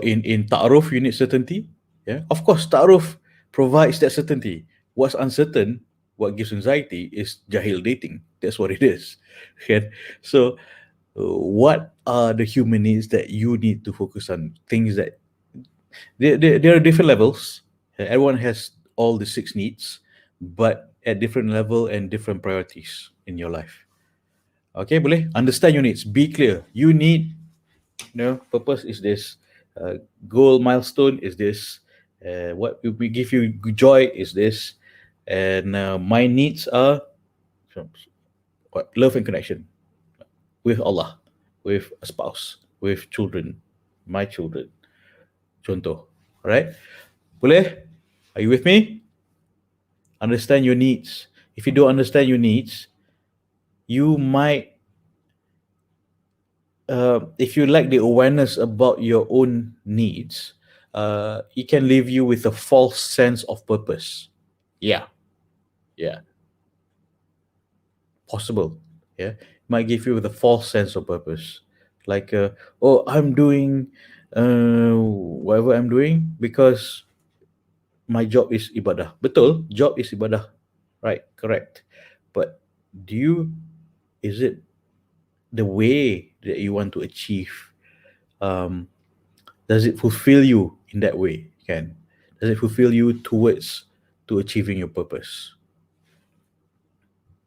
in ta'aruf you need certainty. Yeah, of course ta'aruf provides that certainty. What's uncertain, what gives anxiety, is jahil dating. That's what it is. Okay, so what are the human needs that you need to focus on? Things that there are different levels. Everyone has all the six needs, but at different level and different priorities in your life. Okay, boleh understand your needs. Be clear. You need, purpose is this, goal milestone is this, what will give you joy is this, and my needs are what, love and connection with Allah, with a spouse, with children, my children, contoh. Alright, boleh? Are you with me? Understand your needs. If you don't understand your needs, you might, if you lack the awareness about your own needs, it can leave you with a false sense of purpose. Yeah, yeah, possible. Yeah, it might give you with a false sense of purpose, like, oh, I'm doing whatever I'm doing because my job is ibadah. Betul, job is ibadah, right? Correct. But do you? Is it the way that you want to achieve? Um, does it fulfill you in that way? Can does it fulfill you towards to achieving your purpose?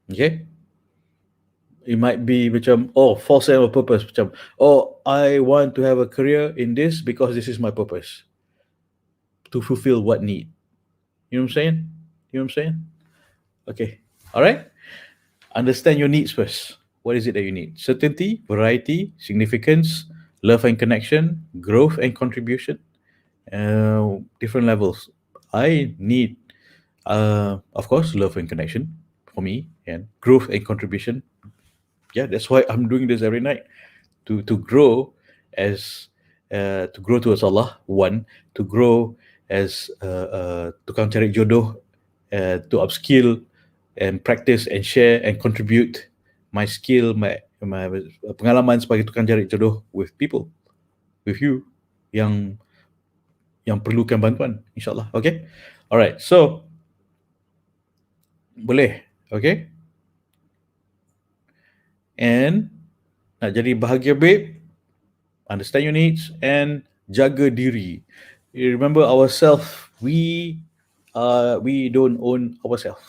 Okay, it might be macam, oh, false sense of purpose, macam, oh, I want to have a career in this because this is my purpose, to fulfill what need. You know what I'm saying? You know what I'm saying? Okay, all right. Understand your needs first. What is it that you need? Certainty, variety, significance, love and connection, growth and contribution. Different levels. I need, of course, love and connection for me, and growth and contribution. Yeah, that's why I'm doing this every night, to grow as, to grow towards Allah. One, to grow as, tukang cari jodoh, to upskill and practice and share and contribute my skill, my pengalaman sebagai tukang cari jodoh with people, with you, yang perlukan bantuan, insyaallah. Okay, alright, so boleh. Okay, and nak jadi bahagia babe, understand your needs and jaga diri. You remember ourselves, we don't own ourselves.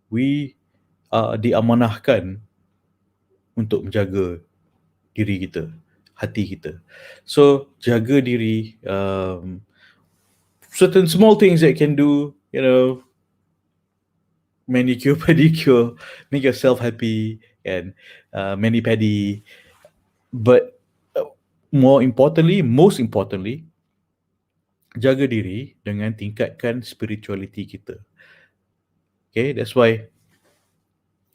We diamanahkan untuk menjaga diri kita, hati kita. So jaga diri, certain small things that can do, manicure, pedicure, make yourself happy, and mani pedi. But most importantly, jaga diri dengan tingkatkan spirituality kita. Okay, that's why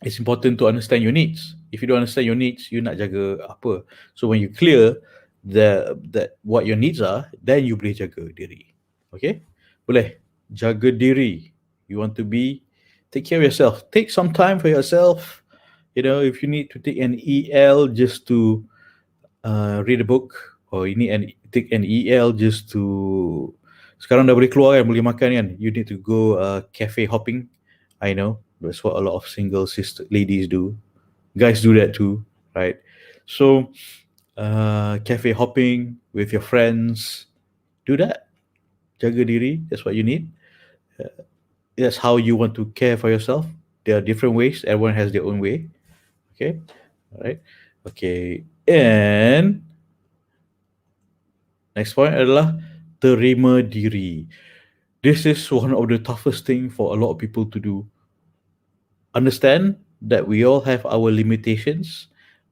it's important to understand your needs. If you don't understand your needs, you nak jaga apa? So when you clear that what your needs are, then you boleh jaga diri. Okay? Boleh jaga diri. You want to take care of yourself. Take some time for yourself. If you need to take an EL just to read a book, or you need take an EL just to, sekarang dah boleh keluar kan, boleh makan kan, you need to go cafe hopping. I know that's what a lot of single sister ladies do. Guys do that too, right? So cafe hopping with your friends, do that. Jaga diri, that's what you need. That's how you want to care for yourself. There are different ways, everyone has their own way. Okay, all right, okay. And next point adalah terima diri. This is one of the toughest thing for a lot of people to do. Understand that we all have our limitations,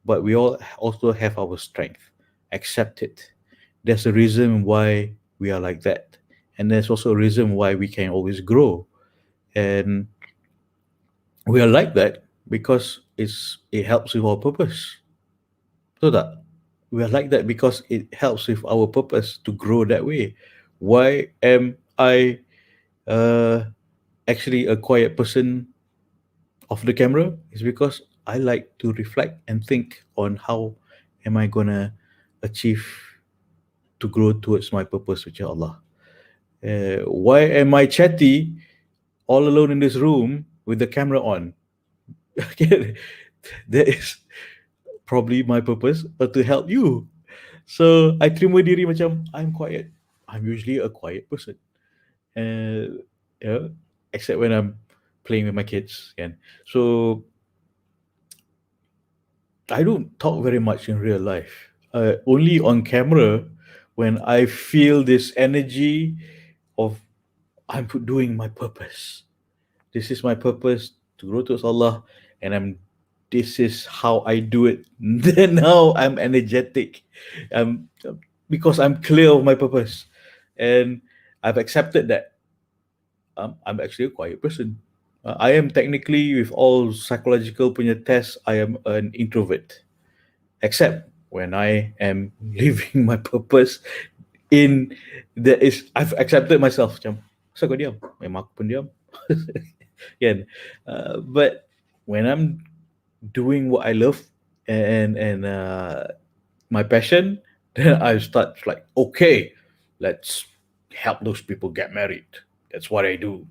but we all also have our strength. Accept it. There's a reason why we are like that. And there's also a reason why we can always grow. And we are like that because it helps with our purpose. So that we are like that because it helps with our purpose to grow that way. Why am I actually a quiet person off the camera? Is because I like to reflect and think on how am I gonna achieve to grow towards my purpose with Allah. Why am I chatty all alone in this room with the camera on? Okay, that is probably my purpose, but to help you. So I terima diri macam I'm quiet. I'm usually a quiet person. Uh, except when I'm playing with my kids. And so I don't talk very much in real life. Only on camera, when I feel this energy of I'm doing my purpose. This is my purpose to grow towards Allah, and this is how I do it. Then now I'm energetic, because I'm clear of my purpose, and I've accepted that I'm actually a quiet person. I am technically, with all psychological punya tests, I am an introvert, except when I am living my purpose. I've accepted myself. Macam, masa kau diam? Memang aku pun diam. Kan? But when I'm doing what I love and my passion, then I start like, okay, let's help those people get married. That's what I do.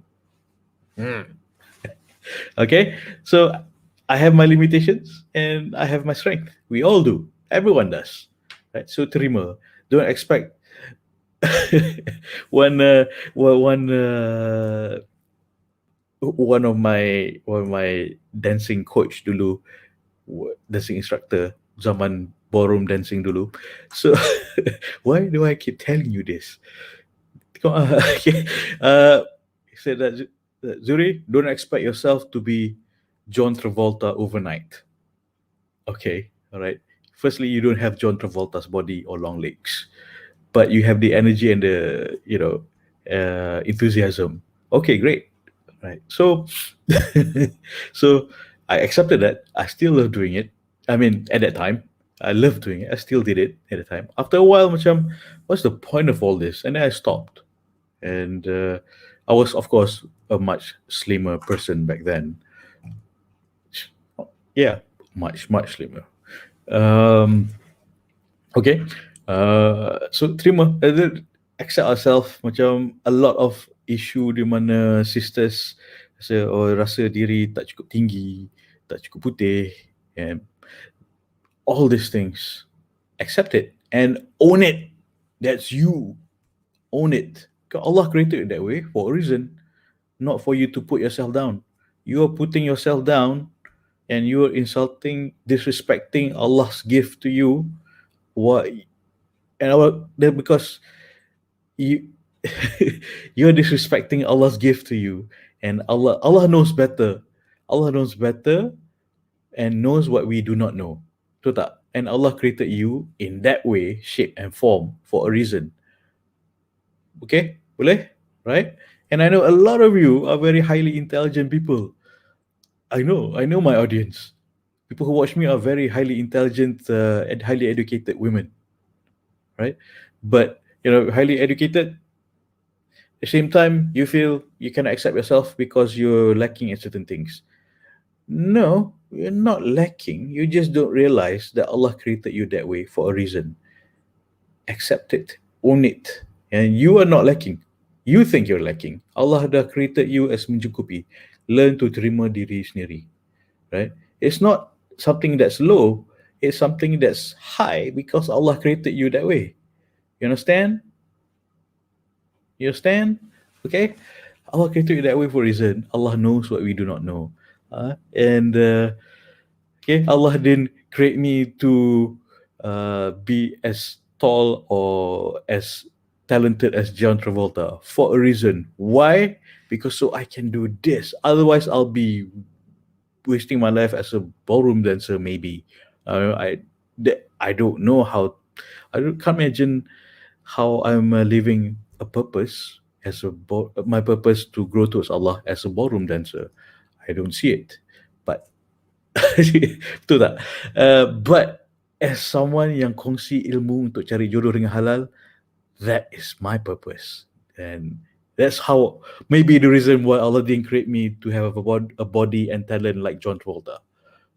Okay, so I have my limitations and I have my strength. We all do. Everyone does. Right? So terima. Don't expect one one of my dancing coach dulu, dancing instructor zaman ballroom dancing dulu. So why do I keep telling you this? Okay. He said that Zuri, don't expect yourself to be John Travolta overnight. Okay, all right. Firstly, you don't have John Travolta's body or long legs, but you have the energy and the enthusiasm. Okay, great. Right. So, so I accepted that. I still love doing it. I mean, at that time, I loved doing it. I still did it at the time. After a while, macam, what's the point of all this? And then I stopped. And I was, of course, a much slimmer person back then. Yeah, much slimmer. Okay. So terima, accept ourselves. Macam a lot of issue di mana sisters rasa diri tak cukup tinggi, tak cukup putih, and all these things. Accept it and own it. That's you. Own it. Allah created it that way for a reason, not for you to put yourself down. You are putting yourself down and you are insulting, disrespecting Allah's gift to you. What? And then because you you're disrespecting Allah's gift to you, and Allah knows better. Allah knows better and knows what we do not know. Betul tak? And Allah created you in that way, shape and form for a reason. Okay? Boleh? Right? And I know a lot of you are very highly intelligent people. I know my audience. People who watch me are very highly intelligent and highly educated women, right? But highly educated. At the same time, you feel you cannot accept yourself because you're lacking in certain things. No, you're not lacking. You just don't realize that Allah created you that way for a reason. Accept it, own it, and you are not lacking. You think you're lacking. Allah dah created you as mencukupi. Learn to terima diri sendiri, right? It's not something that's low. It's something that's high because Allah created you that way. You understand? You understand? Okay? Allah created you that way for a reason. Allah knows what we do not know. And okay, Allah didn't create me to be as tall or as talented as John Travolta for a reason. Why? Because so I can do this. Otherwise, I'll be wasting my life as a ballroom dancer. Maybe I don't know how. Can't imagine how I'm living a purpose as my purpose to grow towards Allah as a ballroom dancer. I don't see it, but betul tak? But as someone yang kongsi ilmu untuk cari jodoh dengan halal, that is my purpose, and that's how maybe the reason why Allah didn't create me to have a body and talent like John Travolta.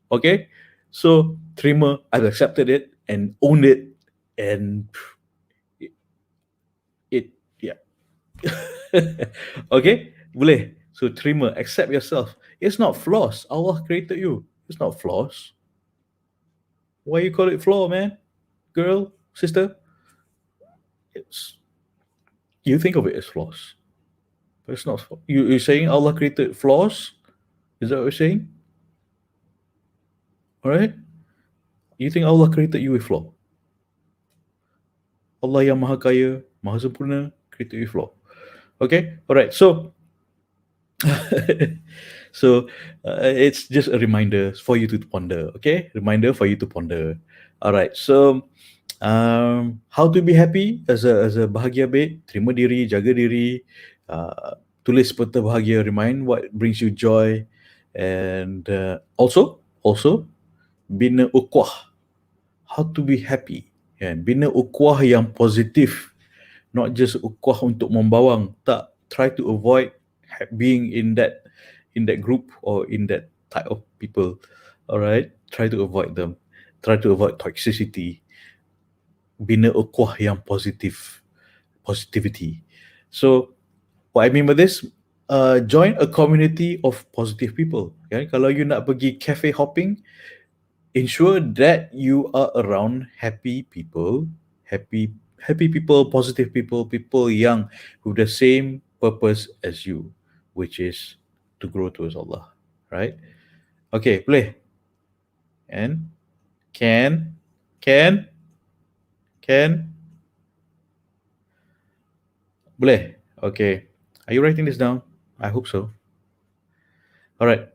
Okay, so terima, I've accepted it and owned it, and it yeah. Okay, boleh. So terima, accept yourself. It's not flaws. Allah created you. It's not flaws. Why you call it flaw, man? Girl, sister? It's you think of it as flaws, but it's not. You're saying Allah created flaws? Is that what you're saying? All right. You think Allah created you with flaw? Allah yang Maha Kaya, Maha Sempurna, created you with flaw. Okay. All right. So, so it's just a reminder for you to ponder. Okay, reminder for you to ponder. All right. So, how to be happy as a bahagia babe? Terima diri, jaga diri. Tulis peta bahagia, remind what brings you joy, and also bina ukhuwah. How to be happy? Kan? Bina ukhuwah yang positif, not just ukhuwah untuk membawang. Tak, try to avoid being in that group or in that type of people. All right, try to avoid them. Try to avoid toxicity. Bina ukhuwah yang positivity. So what I mean by this, join a community of positive people. Okay? Kalau you nak pergi cafe hopping, ensure that you are around happy people, happy people, positive people, people young with the same purpose as you, which is to grow towards Allah. Right? Okay, boleh. And can can can boleh. Okay. Are you writing this down? I hope so. All right.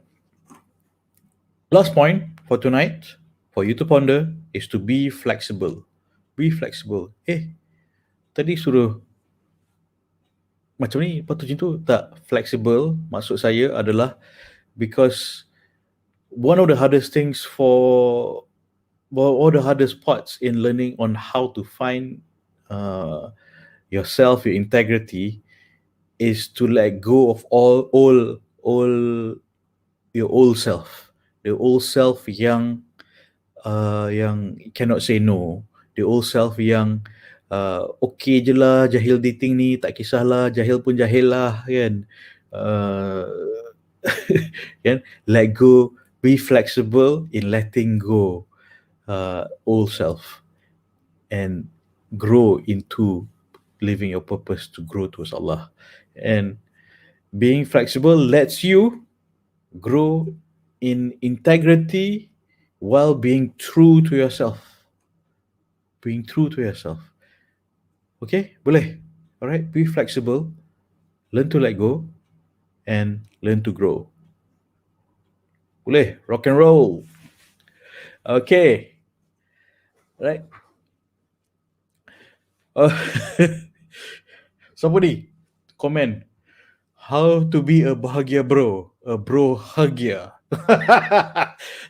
Last point for tonight, for you to ponder, is to be flexible. Be flexible. Tadi suruh macam ni, patut macam tu. Tak, flexible maksud saya adalah because one of the hardest things all the hardest parts in learning on how to find uh, yourself, your integrity, is to let go of all your old self, the old self yang cannot say no, the old self yang okay je lah jahil dating ni, tak kisahlah, jahil pun jahil lah kan. uh, kan, let go, be flexible in letting go old self and grow into living your purpose to grow towards Allah. And being flexible lets you grow in integrity while being true to yourself. Being true to yourself. Okay? Boleh? Alright? Be flexible, learn to let go, and learn to grow. Boleh? Rock and roll. Okay. Right? Uh, somebody comment how to be a bahagia bro. A bro hagia.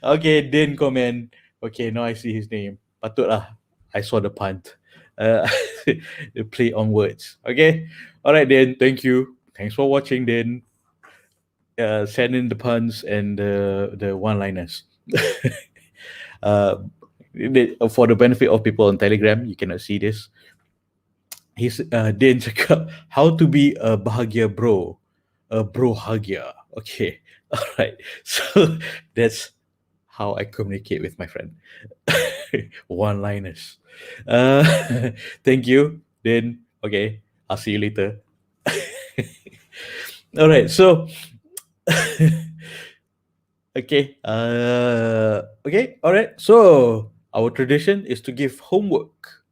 Okay, then comment. Okay, now I see his name. Patutlah. I saw the punt. Uh, the play on words. Okay. All right, then. Thank you. Thanks for watching, then. Send in the puns and the one-liners. uh, for the benefit of people on Telegram, you cannot see this. He's Din cakap how to be a bahagia bro, a bro hagia. Okay, all right. So that's how I communicate with my friend. One-liners. Uh, thank you. Then okay, I'll see you later. All right. So okay. Okay. All right. So our tradition is to give homework.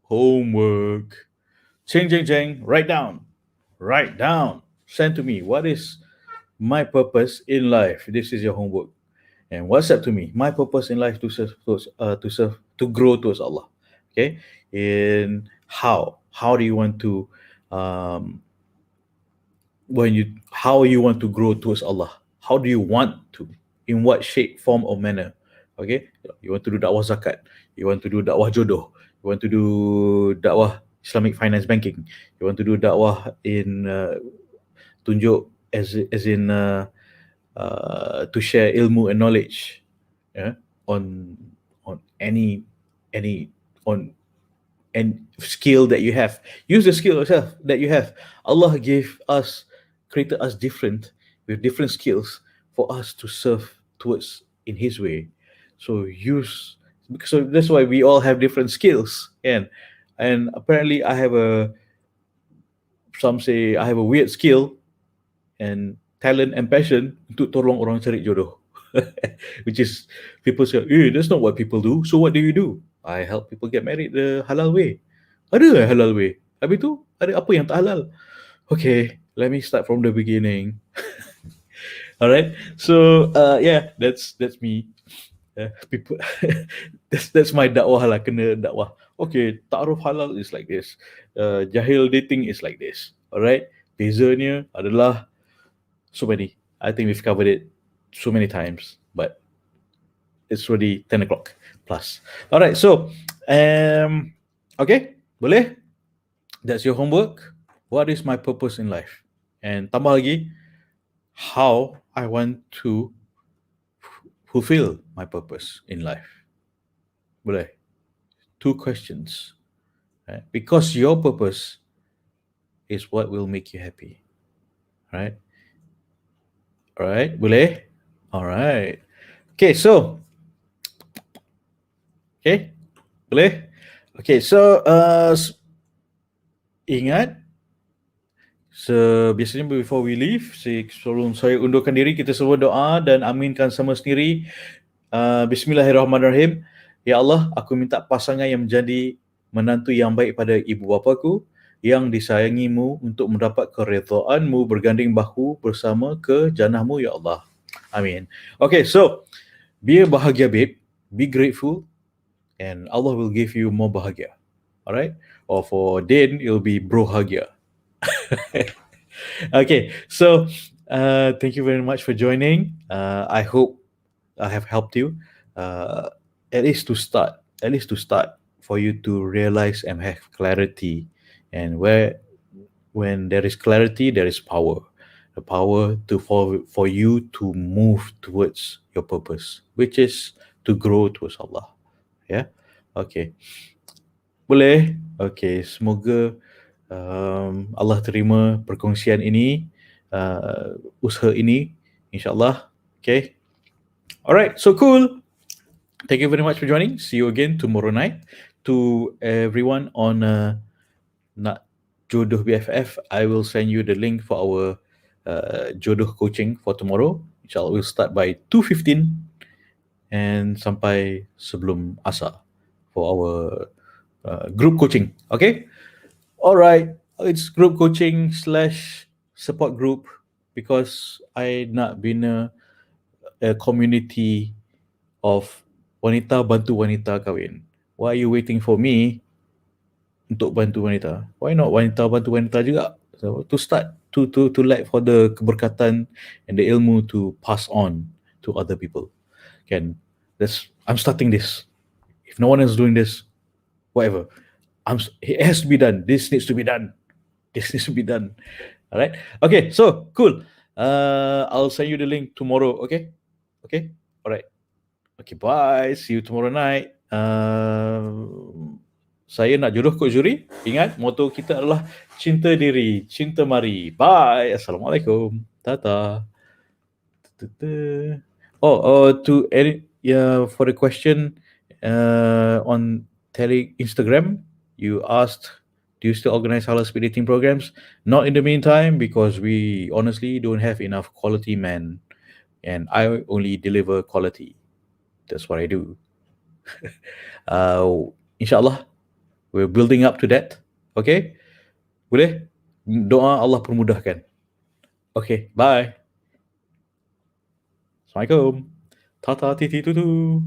Homework. Ching, ching, ching. Write down. Write down. Send to me. What is my purpose in life? This is your homework. And WhatsApp to me. My purpose in life to grow towards Allah. Okay. In how do you want to um, how you want to grow towards Allah? How do you want to? In what shape, form, or manner? Okay, you want to do dakwah zakat, you want to do dakwah jodoh, you want to do dakwah Islamic finance banking, you want to do dakwah in tunjuk as in to share ilmu and knowledge, yeah, on any on and skill that you have. Use the skill yourself that you have. Allah created us different with different skills for us to serve towards in His way. So that's why we all have different skills, and apparently some say I have a weird skill and talent and passion untuk tolong orang cari jodoh. Which is people say, that's not what people do. So what do you do? I help people get married the halal way. Ada halal way. Habis tu ada apa yang tak halal? Okay, let me start from the beginning. All right. So yeah, that's me. People, that's my dakwah lah. Kena dakwah. Okay, ta'aruf halal is like this. Jahil dating is like this. All right. Bezanya adalah so many. I think we've covered it so many times, but it's already 10 o'clock plus. All right, so okay, boleh? That's your homework. What is my purpose in life? And tambah lagi, how I want to fulfill my purpose in life. Boleh? 2 questions. Right? Because your purpose is what will make you happy. Right? All right, boleh? All right. Okay, so okay, boleh? Okay, so ingat, biasanya before we leave, sebelum saya undurkan diri, kita semua doa dan aminkan sama sendiri. Bismillahirrahmanirrahim. Ya Allah, aku minta pasangan yang menjadi menantu yang baik pada ibu bapaku, yang disayangimu untuk mendapat keredaan-Mu, berganding bahu bersama ke jannah-Mu, ya Allah. Amin. Okay, so be a bahagia babe, be grateful, and Allah will give you more bahagia. Alright? Or for Din, it'll be brohagia. Okay, so thank you very much for joining. I hope I have helped you, at least to start, for you to realize and have clarity. And when there is clarity, there is power. The power for you to move towards your purpose, which is to grow towards Allah. Yeah. Okay. Boleh. Okay. Semoga Allah terima perkongsian ini, usaha ini, insyaAllah. Okay. Alright, so cool. Thank you very much for joining. See you again tomorrow night. To everyone on Nak Jodoh BFF, I will send you the link for our Jodoh coaching for tomorrow. InsyaAllah we'll start by 2:15 and sampai sebelum asar for our group coaching. Okay? Alright, it's group coaching slash support group because I nak bina a community of wanita bantu wanita kahwin. Why are you waiting for me untuk bantu wanita? Why not wanita bantu wanita juga? So to start to like for the keberkatan and the ilmu to pass on to other people. Can I'm starting this. If no one is doing this, whatever. It has to be done. This needs to be done. This needs to be done. All right. Okay. So cool. I'll send you the link tomorrow. Okay. Okay. All right. Okay. Bye. See you tomorrow night. Saya nak jodoh kot Zuri. Ingat, moto kita adalah cinta diri, cinta mari. Bye. Assalamualaikum. Tata. To edit, yeah, for the question on Instagram, you asked, do you still organize halal speed dating programs? Not in the meantime, because we honestly don't have enough quality men, and I only deliver quality. That's what I do. Inshallah, we're building up to that. Okay? Boleh? Doa Allah permudahkan. Okay, bye. Assalamualaikum. Tata titi tutu.